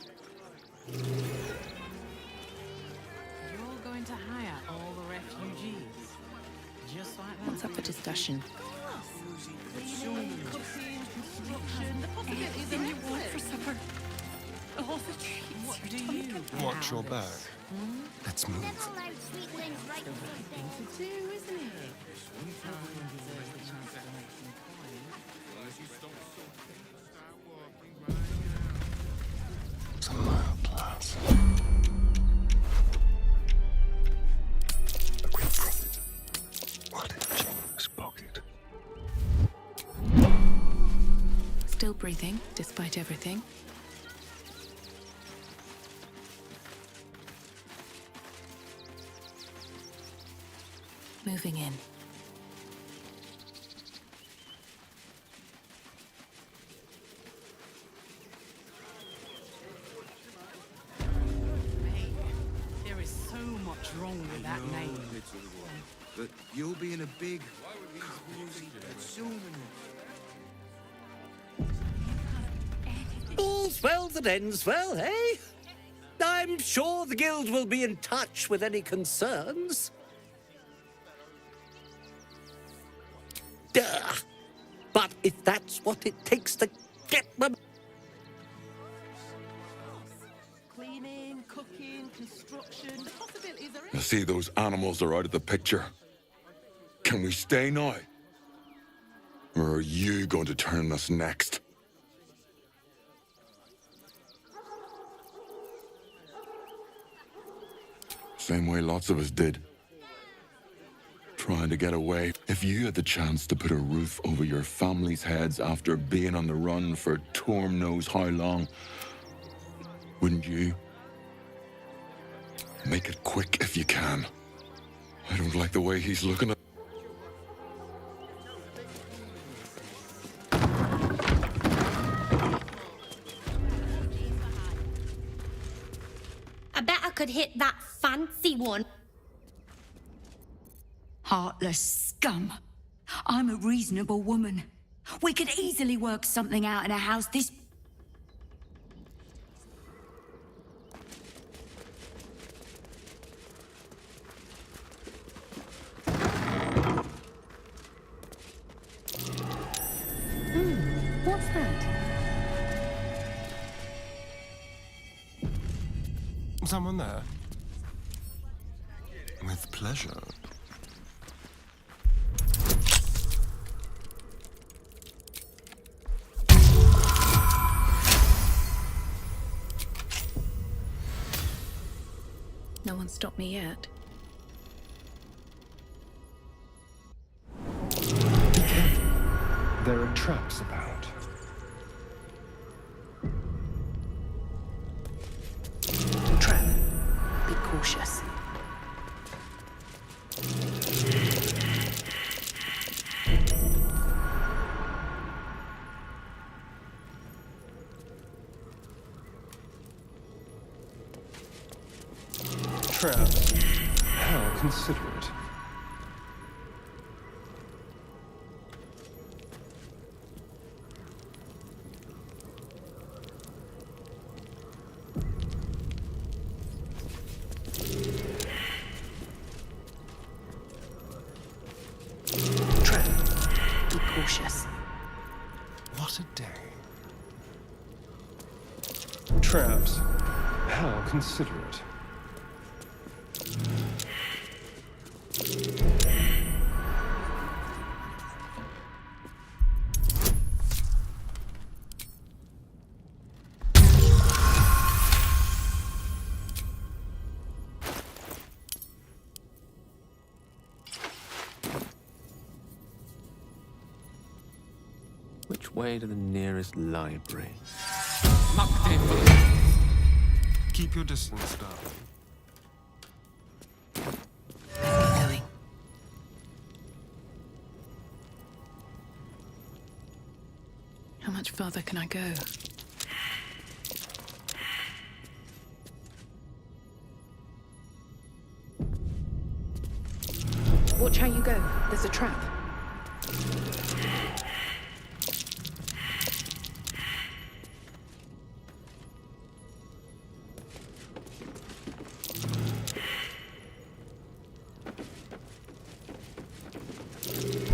[SPEAKER 19] You're going to hire all the refugees? Just like that?
[SPEAKER 3] What's up for discussion?
[SPEAKER 16] Everything you want for supper. All the treats.
[SPEAKER 19] What do you
[SPEAKER 7] Watch your back. Let's move.
[SPEAKER 6] It's a mild class. A great profit. What a generous pocket.
[SPEAKER 3] Still breathing, despite everything. Moving in.
[SPEAKER 19] There is so much wrong with that name.
[SPEAKER 13] Little one, but you'll be in a big, cozy bed soon enough.
[SPEAKER 20] All's well that ends well, eh? I'm sure the guild will be in touch with any concerns. Duh. But if that's what it takes to get them...
[SPEAKER 18] Cleaning, cooking, construction, the possibilities are
[SPEAKER 21] I see those animals are out of the picture. Can we stay now? Or are you going to turn us next? Same way lots of us did. Trying to get away. If you had the chance to put a roof over your family's heads after being on the run for Torm knows how long, wouldn't you? Make it quick if you can. I don't like the way he's looking at...
[SPEAKER 1] I bet I could hit that fancy one.
[SPEAKER 4] Heartless scum. I'm a reasonable woman. We could easily work something out in a house this...
[SPEAKER 3] What's that?
[SPEAKER 7] Someone there? With pleasure.
[SPEAKER 3] No one stopped me yet.
[SPEAKER 7] Be careful. There are traps about.
[SPEAKER 3] Trap. Be cautious.
[SPEAKER 7] Trap. How considerate.
[SPEAKER 3] Trap. Be cautious.
[SPEAKER 7] What a day. Traps. How considerate.
[SPEAKER 10] Which way to the nearest library?
[SPEAKER 7] Keep your distance, darling.
[SPEAKER 3] How much further can I go? Watch how you go. There's a trap.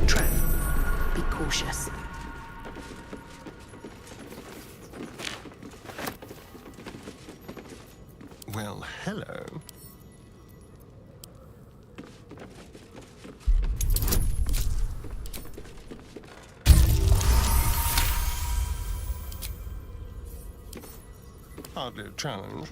[SPEAKER 3] Trap. Be cautious.
[SPEAKER 7] Well, hello. Hardly a challenge.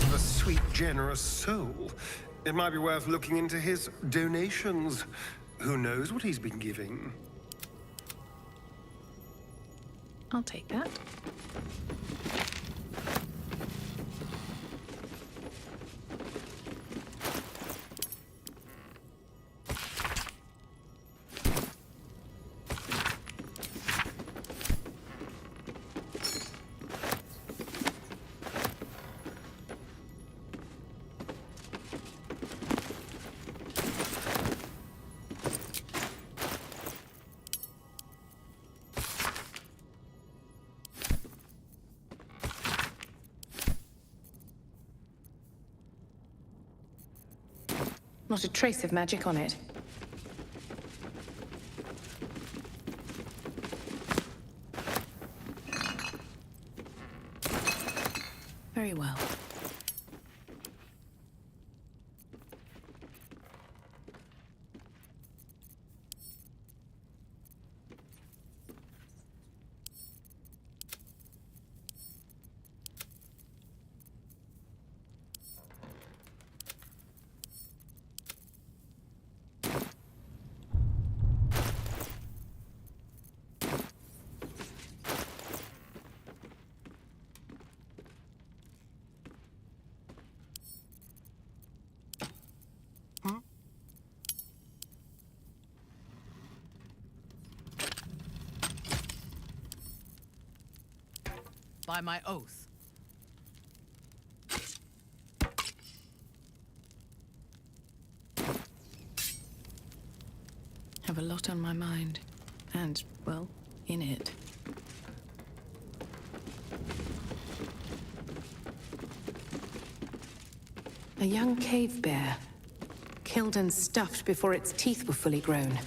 [SPEAKER 7] The sweet, generous soul. It might be worth looking into his donations. Who knows what he's been giving?
[SPEAKER 3] I'll take that. Not a trace of magic on it. Very well.
[SPEAKER 18] By my oath.
[SPEAKER 3] Have a lot on my mind. And, well, in it.
[SPEAKER 16] A young cave bear, killed and stuffed before its teeth were fully grown.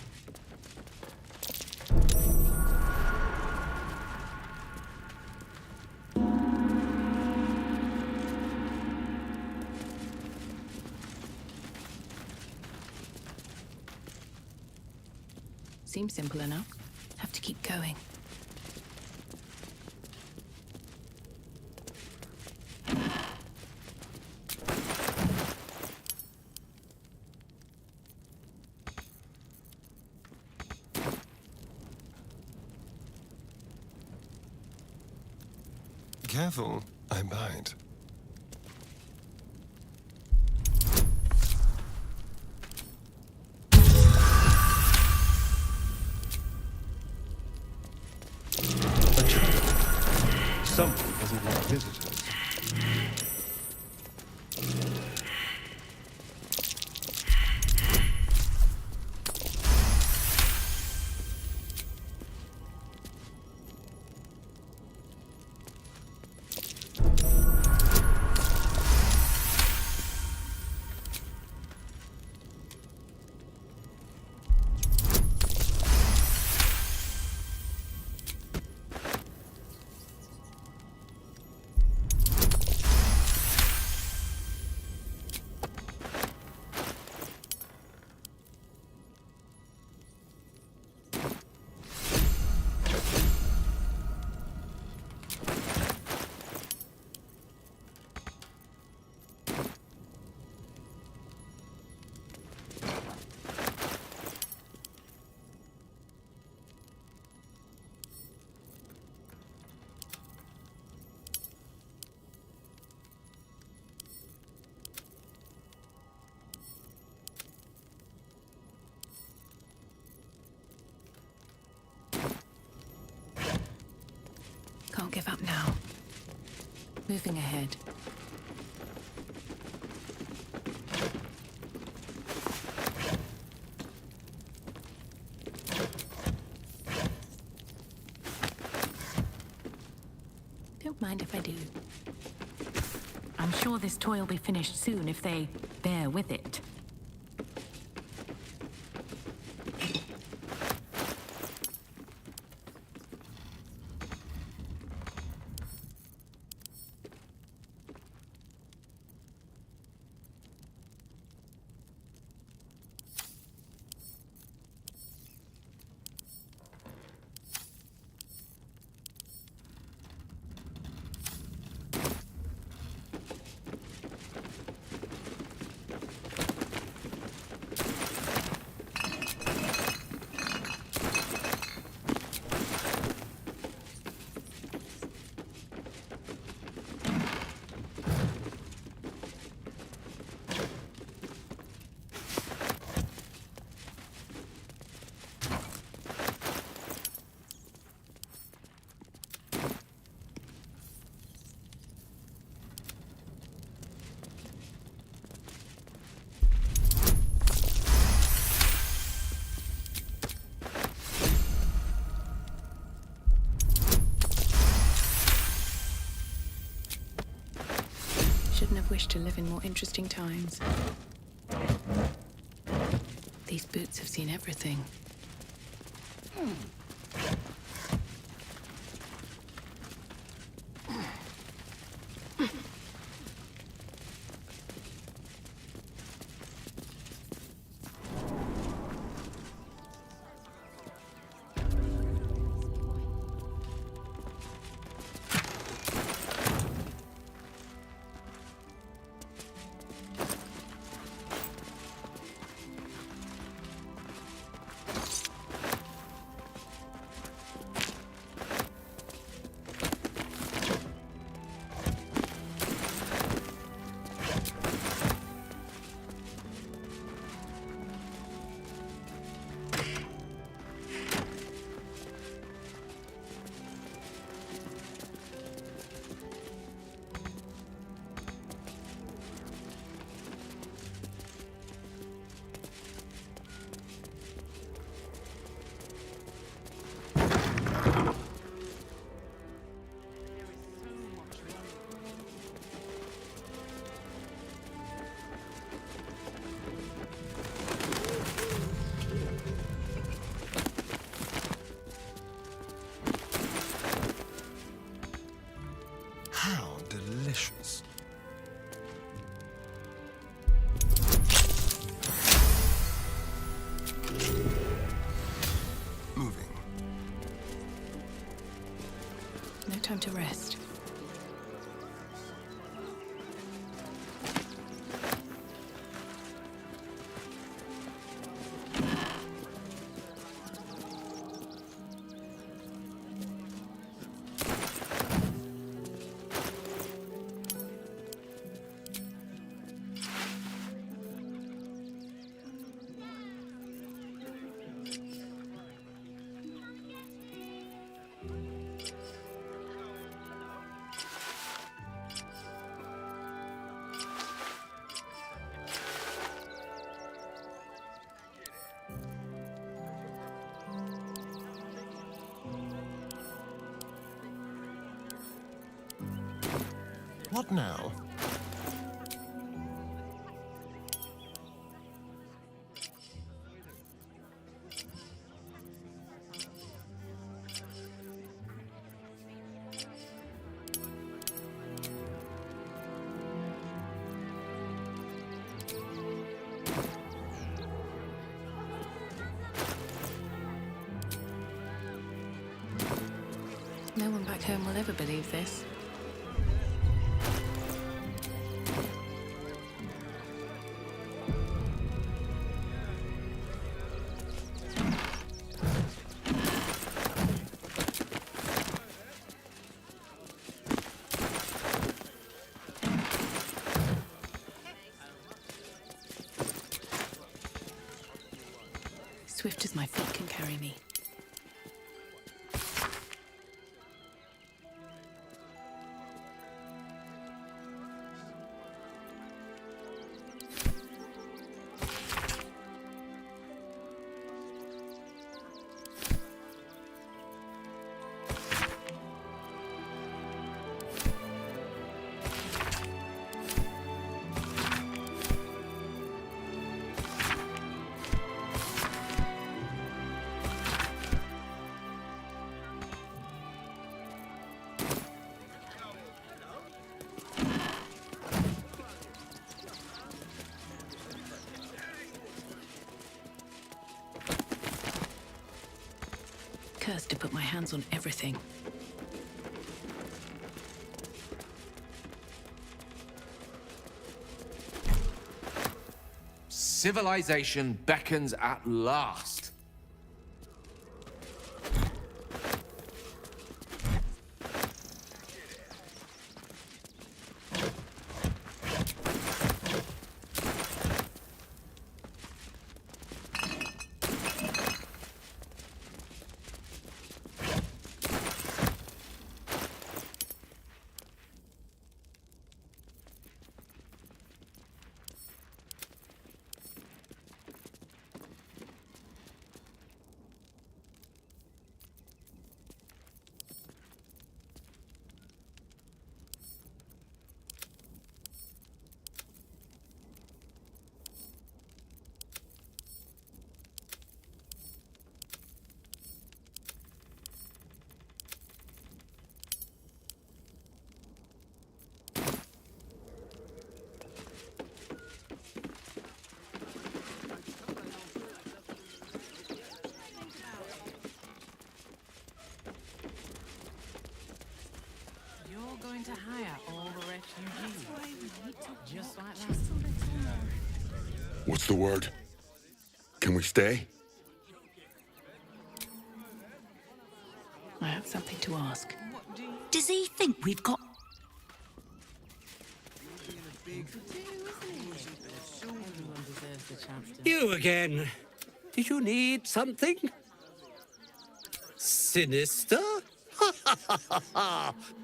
[SPEAKER 3] Seems simple enough. Have to keep going.
[SPEAKER 7] Careful, I bite. Someone doesn't want visitors.
[SPEAKER 3] Can't give up now. Moving ahead. Don't mind if I do. I'm sure this toy will be finished soon if they bear with it. Shouldn't have wished to live in more interesting times. These boots have seen everything. time to rest.
[SPEAKER 7] What now?
[SPEAKER 3] No one back home will ever believe this. Swift as my feet can carry me. Cursed to put my hands on everything.
[SPEAKER 10] Civilization beckons at last.
[SPEAKER 19] Going to hire all the refugees. Just like that.
[SPEAKER 21] What's the word? Can we stay?
[SPEAKER 3] I have something to ask.
[SPEAKER 4] Does he think we've got...
[SPEAKER 20] You again. Did you need something? Sinister?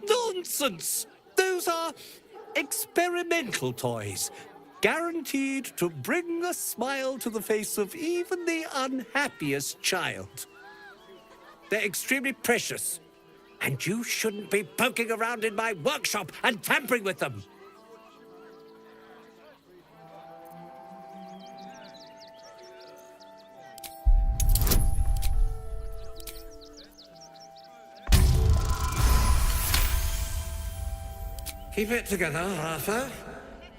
[SPEAKER 20] Nonsense! Those are experimental toys, guaranteed to bring a smile to the face of even the unhappiest child. They're extremely precious, and you shouldn't be poking around in my workshop and tampering with them. Keep it together, Arthur.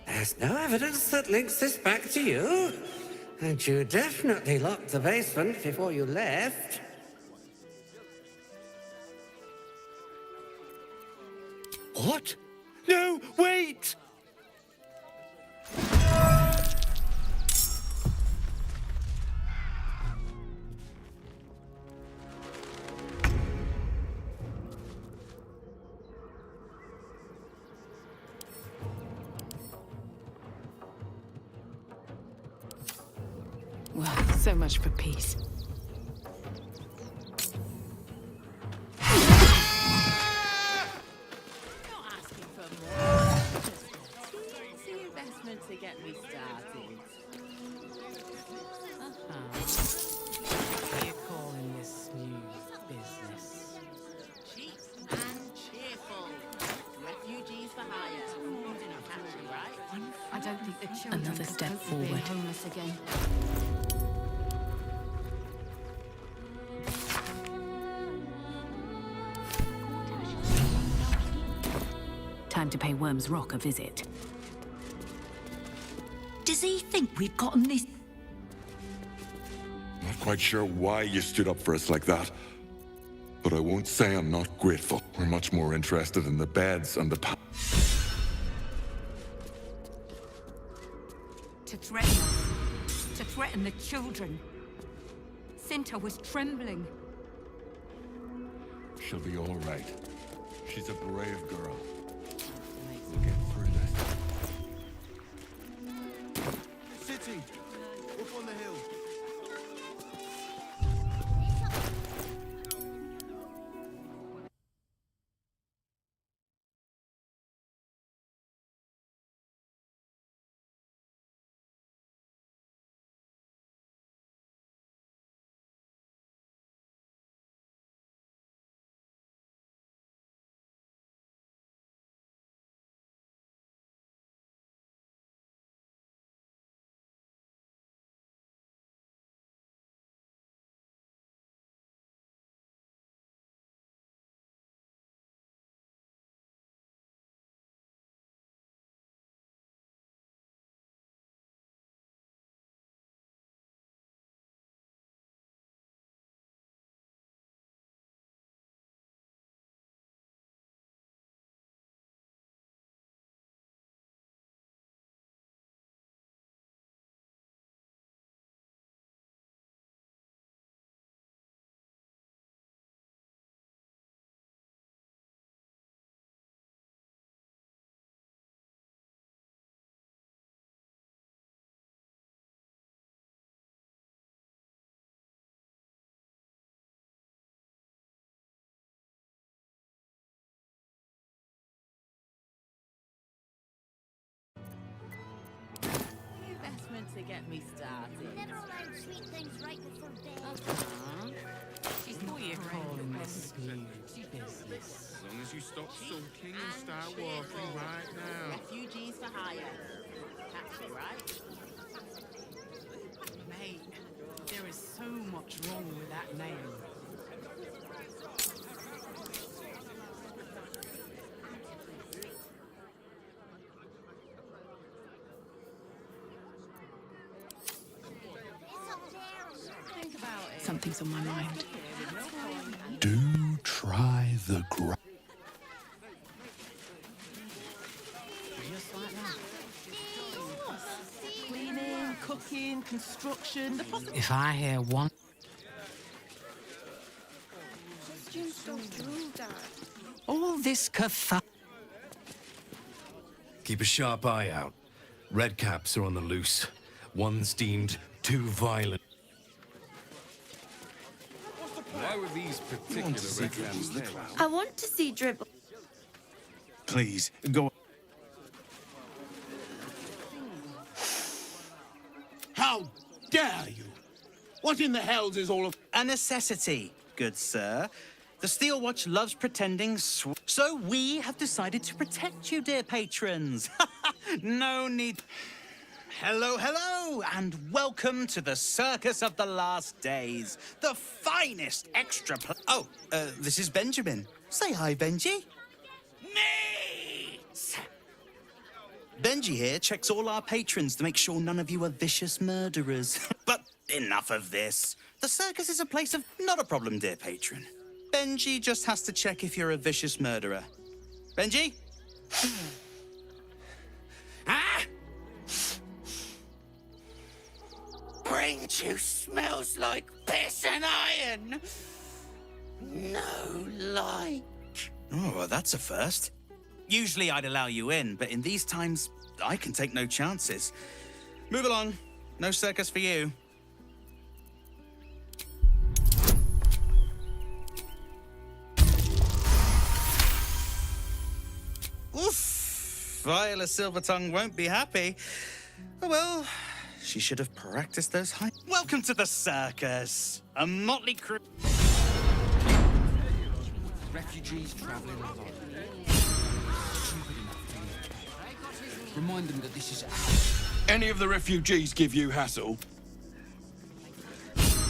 [SPEAKER 20] There's no evidence that links this back to you. And you definitely locked the basement before you left. What? No, wait!
[SPEAKER 3] Well, so much for peace.
[SPEAKER 18] Investment to get me started.
[SPEAKER 19] What are you calling this new business?
[SPEAKER 18] Cheap and cheerful. Refugees for hire. Food in a country, right?
[SPEAKER 12] I don't think the children
[SPEAKER 3] Another
[SPEAKER 12] could
[SPEAKER 3] step
[SPEAKER 12] cope with being
[SPEAKER 3] forward.
[SPEAKER 12] homeless again.
[SPEAKER 3] Time to pay Worm's Rock a visit.
[SPEAKER 4] Does he think we've gotten this?
[SPEAKER 21] Not quite sure why you stood up for us like that. But I won't say I'm not grateful. We're much more interested in the beds and the
[SPEAKER 4] To threaten us. To threaten the children. Cinta was trembling.
[SPEAKER 21] She'll be all right. She's a brave girl. We'll get through this.
[SPEAKER 13] City, up on the hill.
[SPEAKER 18] Investment to get me started.
[SPEAKER 17] Never allowed sweet things right before bed.
[SPEAKER 19] What are you calling this new business?
[SPEAKER 13] As long as you stop sulking and start walking right now.
[SPEAKER 18] Refugees for hire. Catchy, right?
[SPEAKER 19] Mate, there is so much wrong with that name.
[SPEAKER 3] Something's on my mind.
[SPEAKER 6] Do try the
[SPEAKER 18] Cleaning, cooking, construction.
[SPEAKER 19] If I hear one...
[SPEAKER 1] Costumes don't drool, Dad.
[SPEAKER 19] All this cathar...
[SPEAKER 10] Keep a sharp eye out. Red caps are on the loose. One's deemed too violent.
[SPEAKER 13] Why were these particular red caps there?
[SPEAKER 1] I want to see Dribble.
[SPEAKER 2] Please, go.
[SPEAKER 14] How dare you? What in the hells is all of...
[SPEAKER 2] A necessity, good sir. The Steel Watch loves pretending, so we have decided to protect you, dear patrons. No need... Hello, hello, and welcome to the Circus of the Last Days. The finest extra... Oh, this is Benjamin. Say hi, Benji. Me! Benji here checks all our patrons to make sure none of you are vicious murderers. But enough of this. The circus is a place of not a problem, dear patron. Benji just has to check if you're a vicious murderer. Benji,
[SPEAKER 14] Ah! Brain juice smells like piss and iron. No like.
[SPEAKER 2] Oh, well, that's a first. Usually I'd allow you in, but in these times, I can take no chances. Move along. No circus for you. Oof! Viola Silvertongue won't be happy. Oh, well, she should have practiced those high... Welcome to the circus! A motley crew...
[SPEAKER 5] Refugees traveling along. Remind them that this is ours.
[SPEAKER 21] Any of the refugees give you hassle?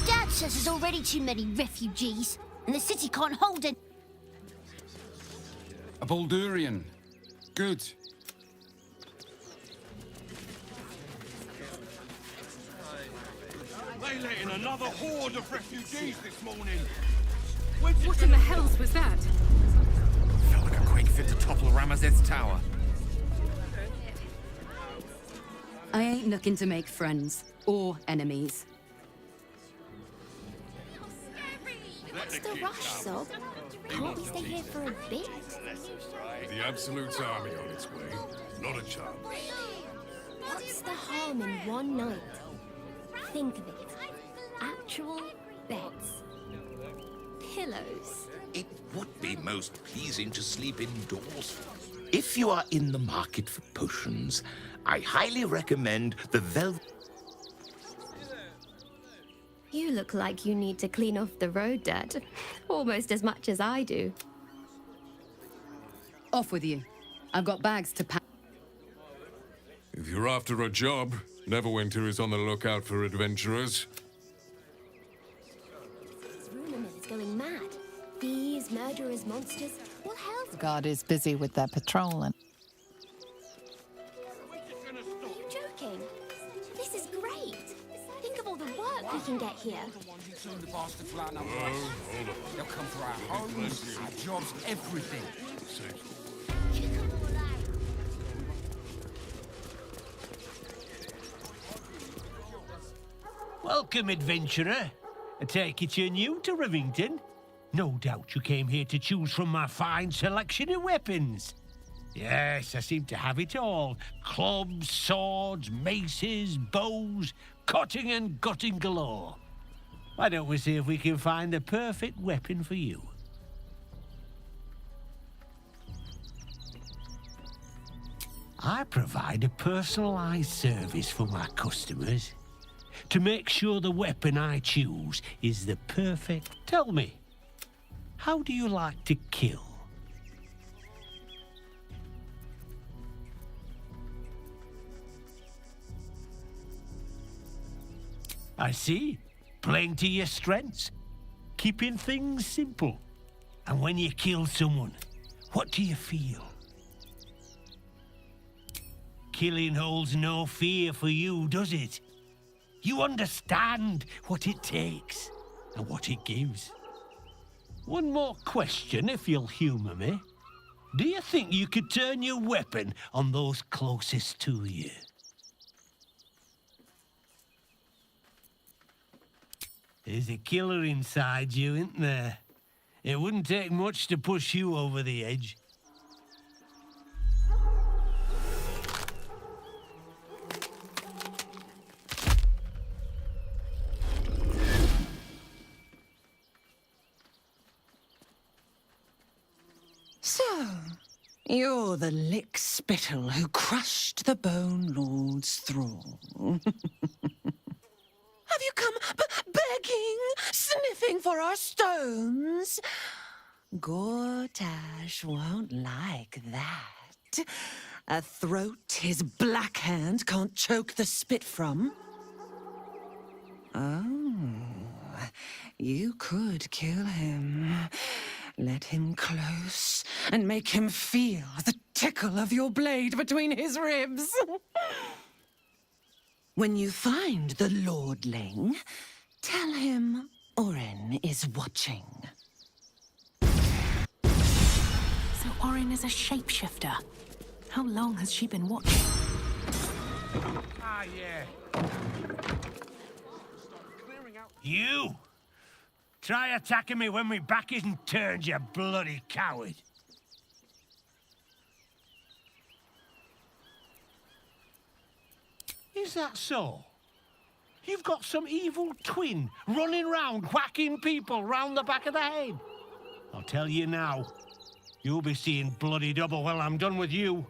[SPEAKER 17] Dad says there's already too many refugees, and the city can't hold it.
[SPEAKER 5] A Baldurian. Good.
[SPEAKER 14] They let in another horde of refugees this morning.
[SPEAKER 3] What in the hells was that?
[SPEAKER 10] Felt like a quake fit to topple Ramazeth's tower.
[SPEAKER 4] I ain't looking to make friends or enemies.
[SPEAKER 17] What's the rush, Sob? Can't we stay here for a bit?
[SPEAKER 6] The Absolute's army on its way. Not a chance.
[SPEAKER 17] What's the harm in one night? Think of it. Actual beds. Pillows.
[SPEAKER 14] It would be most pleasing to sleep indoors. If you are in the market for potions, I highly recommend the Velvet...
[SPEAKER 15] You look like you need to clean off the road dirt. Almost as much as I do.
[SPEAKER 4] Off with you. I've got bags to pack.
[SPEAKER 6] If you're after a job, Neverwinter is on the lookout for adventurers.
[SPEAKER 15] This rumor mill's going mad. Thieves, murderers, monsters. What hell's...
[SPEAKER 8] The guard is busy with their patrol and...
[SPEAKER 15] Are you joking? This is great. Think of all the work we can get here.
[SPEAKER 5] Soon the bastard flatten our price. They'll come for our homes, our jobs, everything.
[SPEAKER 23] Welcome, adventurer. I take it you're new to Rivington. No doubt you came here to choose from my fine selection of weapons. Yes, I seem to have it all. Clubs, swords, maces, bows, cutting and gutting galore. Why don't we see if we can find the perfect weapon for you? I provide a personalized service for my customers to make sure the weapon I choose is the perfect... Tell me, how do you like to kill? I see. Playing to your strengths. Keeping things simple. And when you kill someone, what do you feel? Killing holds no fear for you, does it? You understand what it takes and what it gives. One more question, if you'll humor me. Do you think you could turn your weapon on those closest to you? There's a killer inside you, isn't there? It wouldn't take much to push you over the edge.
[SPEAKER 24] So, you're the lick-spittle who crushed the Bone Lord's thrall. Have you come begging, sniffing for our stones? Gortash won't like that. A throat his black hand can't choke the spit from. Oh, you could kill him. Let him close and make him feel the tickle of your blade between his ribs. When you find the lordling, tell him Orin is watching.
[SPEAKER 3] So Orin is a shapeshifter. How long has she been watching?
[SPEAKER 23] Ah, yeah. You! Try attacking me when my back isn't turned, you bloody coward. Is that so? You've got some evil twin running round whacking people round the back of the head. I'll tell you now, you'll be seeing bloody double when I'm done with you.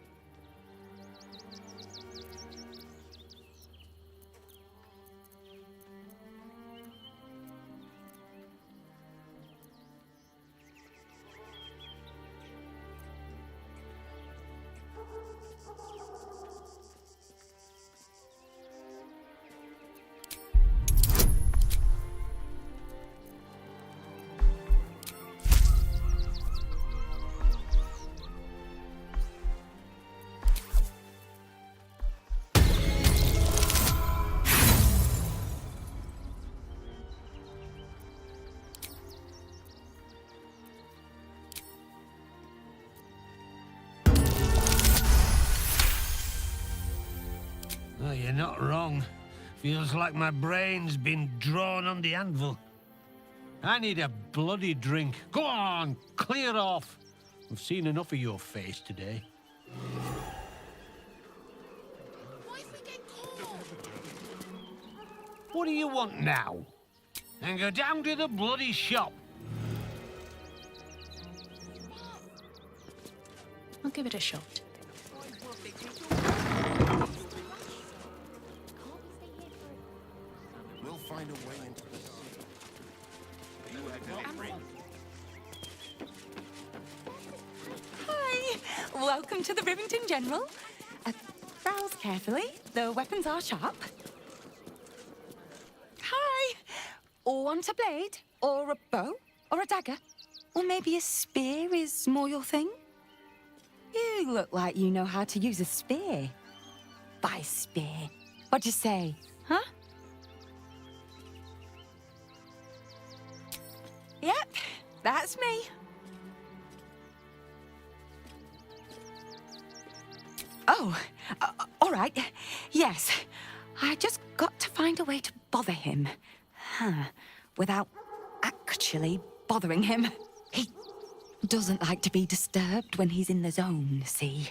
[SPEAKER 23] Oh, you're not wrong. Feels like my brain's been drawn on the anvil. I need a bloody drink. Go on, clear off. I've seen enough of your face today. What do you want now? And go down to the bloody shop.
[SPEAKER 3] I'll give it a shot.
[SPEAKER 5] We'll find a way into the sea.
[SPEAKER 4] Hi! Welcome to the Rivington General. Browse carefully. The weapons are sharp. Hi! Want a blade? Or a bow? Or a dagger? Or maybe a spear is more your thing? You look like you know how to use a spear. By spear. What'd you say, huh? Yep, that's me. Oh, all right. Yes, I just got to find a way to bother him. Without actually bothering him. He doesn't like to be disturbed when he's in the zone, see?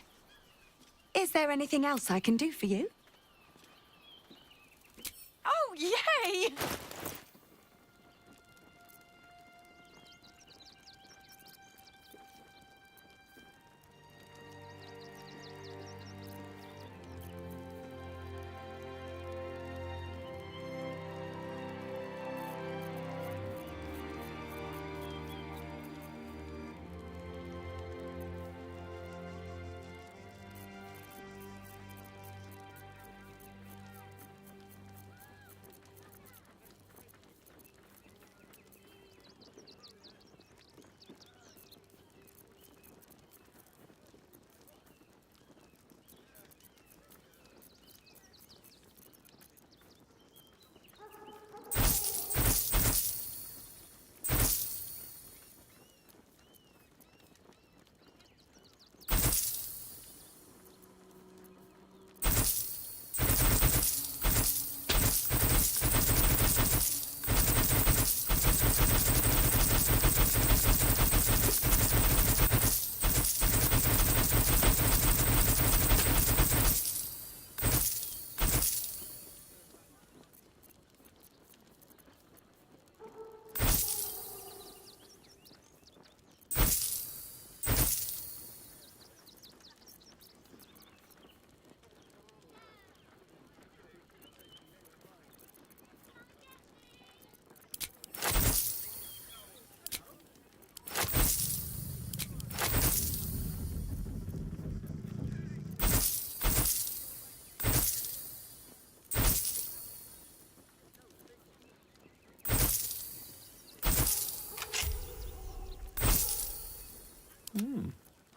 [SPEAKER 4] Is there anything else I can do for you? Oh, yay!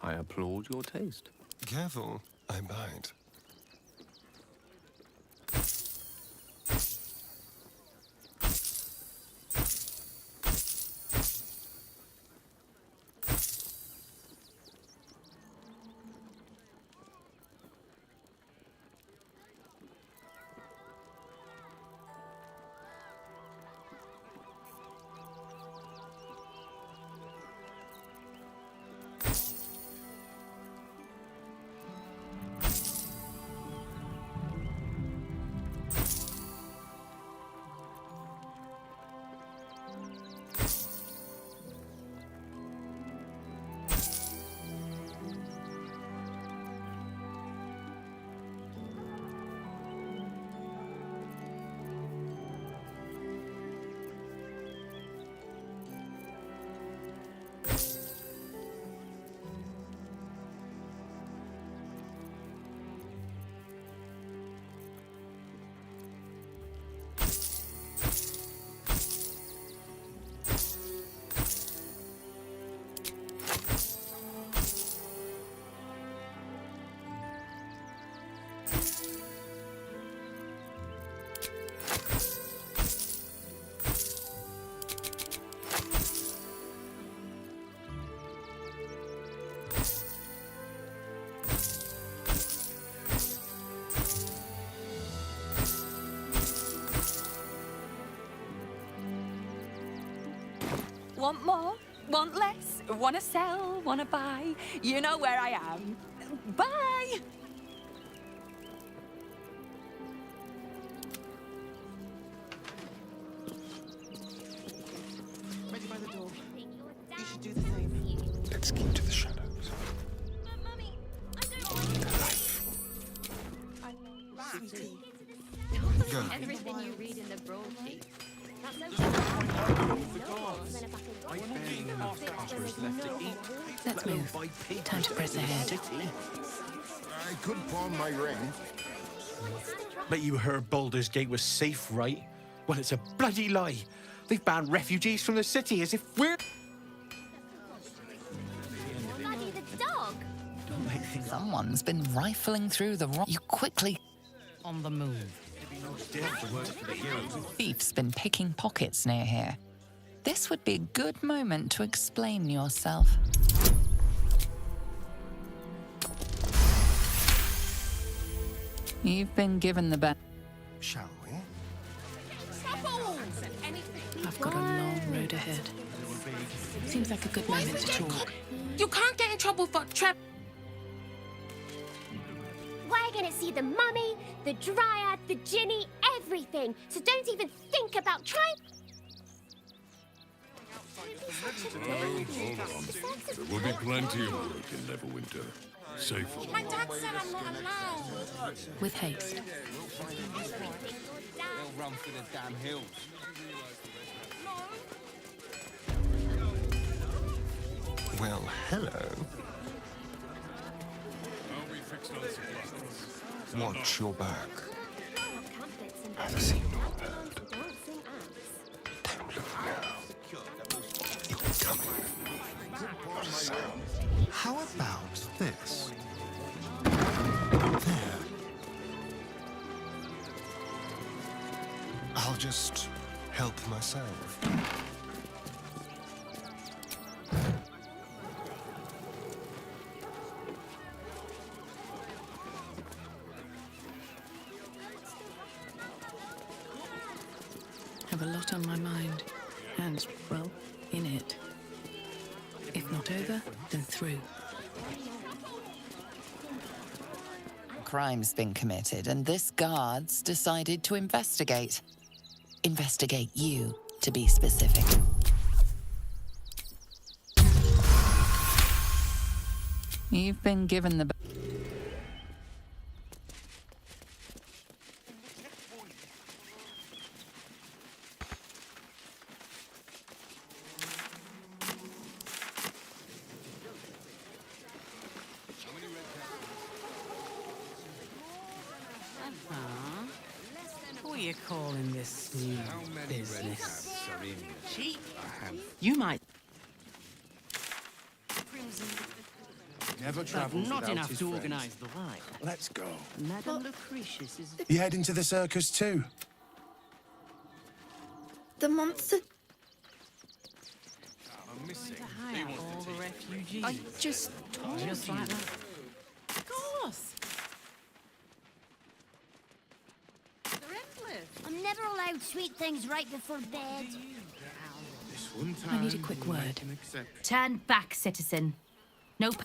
[SPEAKER 10] I applaud your taste.
[SPEAKER 7] Careful, I bite.
[SPEAKER 4] Want more? Want less? Want to sell? Want to buy? You know where I am. Bye!
[SPEAKER 9] Ready by the door. You should do the same.
[SPEAKER 7] Let's keep to the shadows.
[SPEAKER 9] Go.
[SPEAKER 15] Everything you read in the broadsheet.
[SPEAKER 3] Let's move. Time to press ahead.
[SPEAKER 9] I could pawn my ring.
[SPEAKER 11] Bet you heard Baldur's Gate was safe, right? Well, it's a bloody lie. They've banned refugees from the city as if we're...
[SPEAKER 15] Bloody the dog.
[SPEAKER 8] Someone's been rifling through the rock. You quickly
[SPEAKER 19] On the move.
[SPEAKER 8] thief's been picking pockets near here. This would be a good moment to explain yourself. You've been given the best.
[SPEAKER 7] Shall we?
[SPEAKER 3] I've got a long road ahead. Seems like a good moment to talk.
[SPEAKER 18] You can't get in trouble for trap.
[SPEAKER 15] We're gonna see the mummy, the dryad, the ginny, everything. So don't even think about trying.
[SPEAKER 6] There will be plenty of work in Neverwinter. Safely.
[SPEAKER 18] My dad said I'm not allowed.
[SPEAKER 3] With haste.
[SPEAKER 5] They'll run for the damn hills.
[SPEAKER 7] Well, hello. Watch your back. I've seen your bird. Don't look now. It's coming. How about this? There. I'll just help myself.
[SPEAKER 3] Have a lot on my mind. And, well, in it. If not over, then through.
[SPEAKER 8] Crime's been committed, and this guard's decided to investigate. Investigate you, to be specific. You've been given the...
[SPEAKER 19] What are you calling this new business? Cheap? You might.
[SPEAKER 11] Never
[SPEAKER 19] But
[SPEAKER 11] travels
[SPEAKER 19] not
[SPEAKER 11] without
[SPEAKER 19] enough
[SPEAKER 11] his
[SPEAKER 19] to
[SPEAKER 11] friends.
[SPEAKER 19] organise the line.
[SPEAKER 11] Let's go.
[SPEAKER 19] Madame Lucretius is...
[SPEAKER 11] You heading to the circus too?
[SPEAKER 1] The monster.
[SPEAKER 5] I'm missing.
[SPEAKER 19] All the refugees.
[SPEAKER 1] I just told
[SPEAKER 19] Just
[SPEAKER 1] you.
[SPEAKER 19] like that.
[SPEAKER 18] Of course.
[SPEAKER 17] I'm never allowed sweet things right before bed.
[SPEAKER 13] This one
[SPEAKER 3] I need a
[SPEAKER 13] time,
[SPEAKER 3] quick
[SPEAKER 13] we'll
[SPEAKER 3] word.
[SPEAKER 13] make an exception.
[SPEAKER 12] Turn back, citizen. Nope.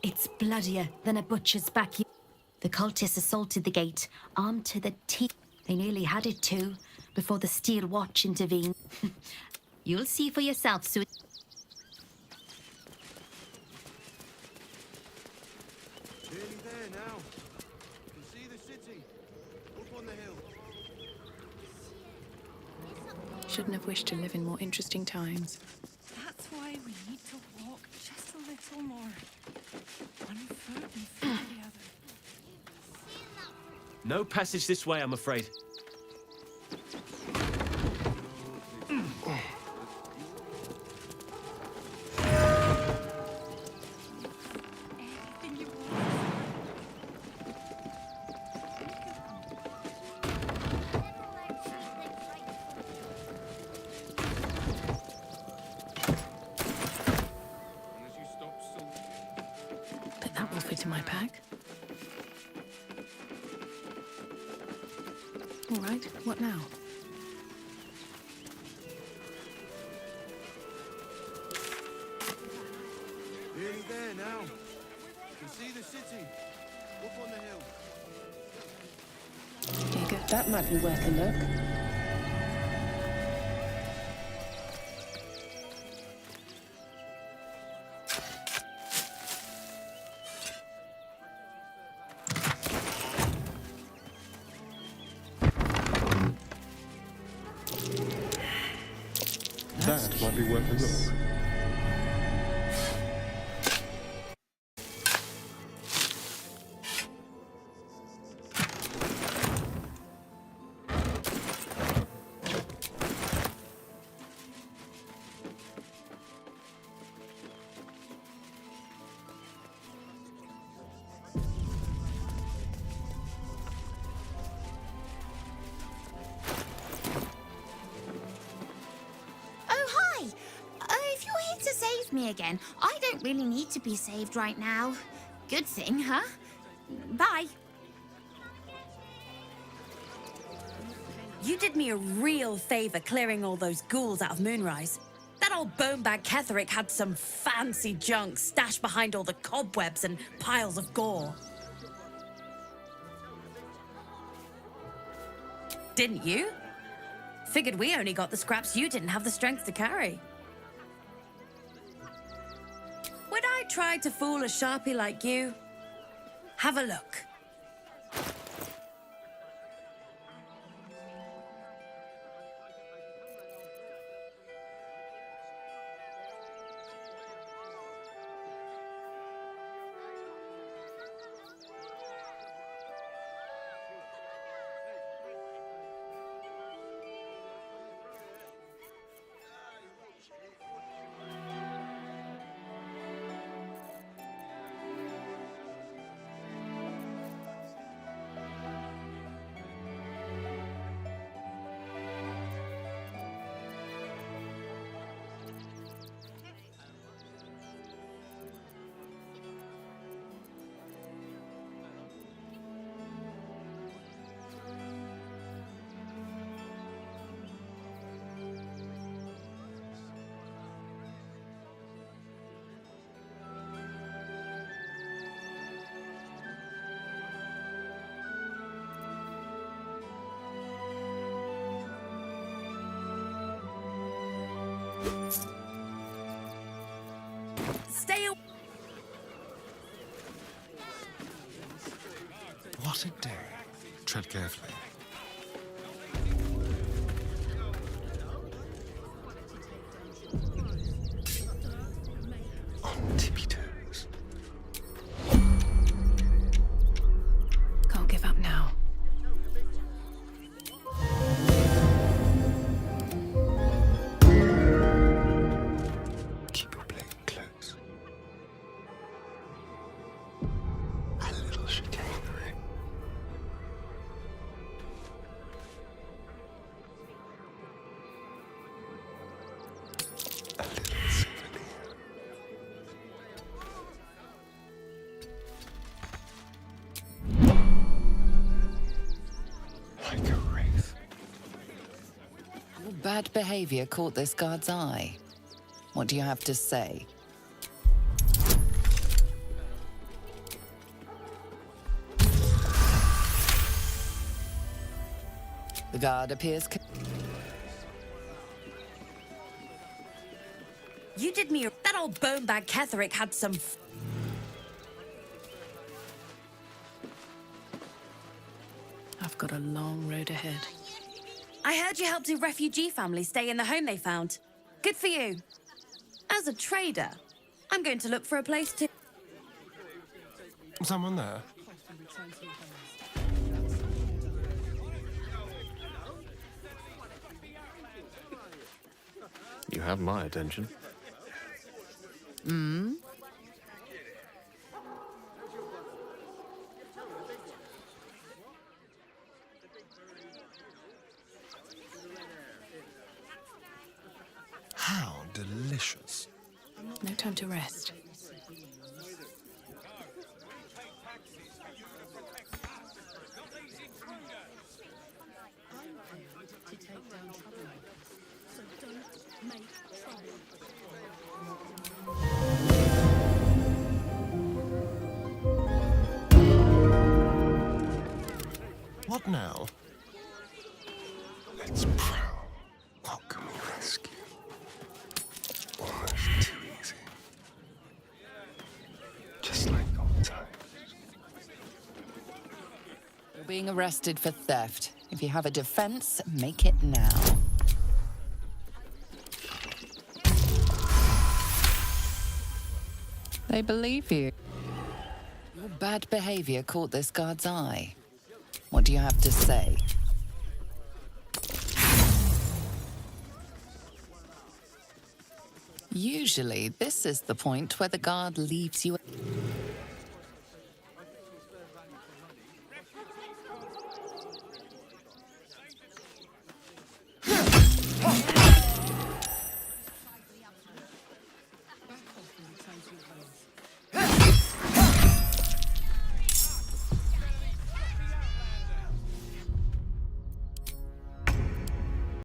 [SPEAKER 12] It's bloodier than a butcher's back. The cultists assaulted the gate, armed to the teeth. They nearly had it too, before the Steel Watch intervened. You'll see for yourself soon.
[SPEAKER 9] Nearly there now. You can see the city. Up on the hill.
[SPEAKER 3] Shouldn't have wished to live in more interesting times.
[SPEAKER 1] That's why we need to walk just a little more. One foot in front of the other.
[SPEAKER 16] No passage this way, I'm afraid.
[SPEAKER 3] But that will fit in my pack. All right, what now?
[SPEAKER 9] now. You can see the city. Up on the hill.
[SPEAKER 8] Here you go.
[SPEAKER 18] That might be worth a look.
[SPEAKER 7] That might be worth a look.
[SPEAKER 17] Me again. I don't really need to be saved right now. Good thing, huh? Bye.
[SPEAKER 2] You did me a real favor clearing all those ghouls out of Moonrise. That old bonebag Ketherick had some fancy junk stashed behind all the cobwebs and piles of gore. Didn't you? Figured we only got the scraps you didn't have the strength to carry. Would I try to fool a Sharpie like you? Have a look. Stay away.
[SPEAKER 20] What a day. Tread carefully. On tippy toes.
[SPEAKER 3] Can't give up now.
[SPEAKER 20] Keep your blade close. A little chicanery. A little souvenir. Like a wraith.
[SPEAKER 8] Your bad behavior caught this guard's eye. What do you have to say? The guard appears.
[SPEAKER 2] You did me a... That old bonebag Ketherick had some...
[SPEAKER 3] I've got a long road ahead.
[SPEAKER 2] I heard you helped a refugee family stay in the home they found. Good for you. As a trader, I'm going to look for a place to...
[SPEAKER 7] Someone there?
[SPEAKER 10] You have my attention.
[SPEAKER 8] Hmm?
[SPEAKER 20] How delicious.
[SPEAKER 3] No time to rest.
[SPEAKER 7] now?
[SPEAKER 20] It's prowl. What can we rescue? Almost too easy. Just like old times.
[SPEAKER 8] You're being arrested for theft. If you have a defense, make it now. They believe you. Your bad behavior caught this guard's eye. What do you have to say? Usually, this is the point where the guard leaves you.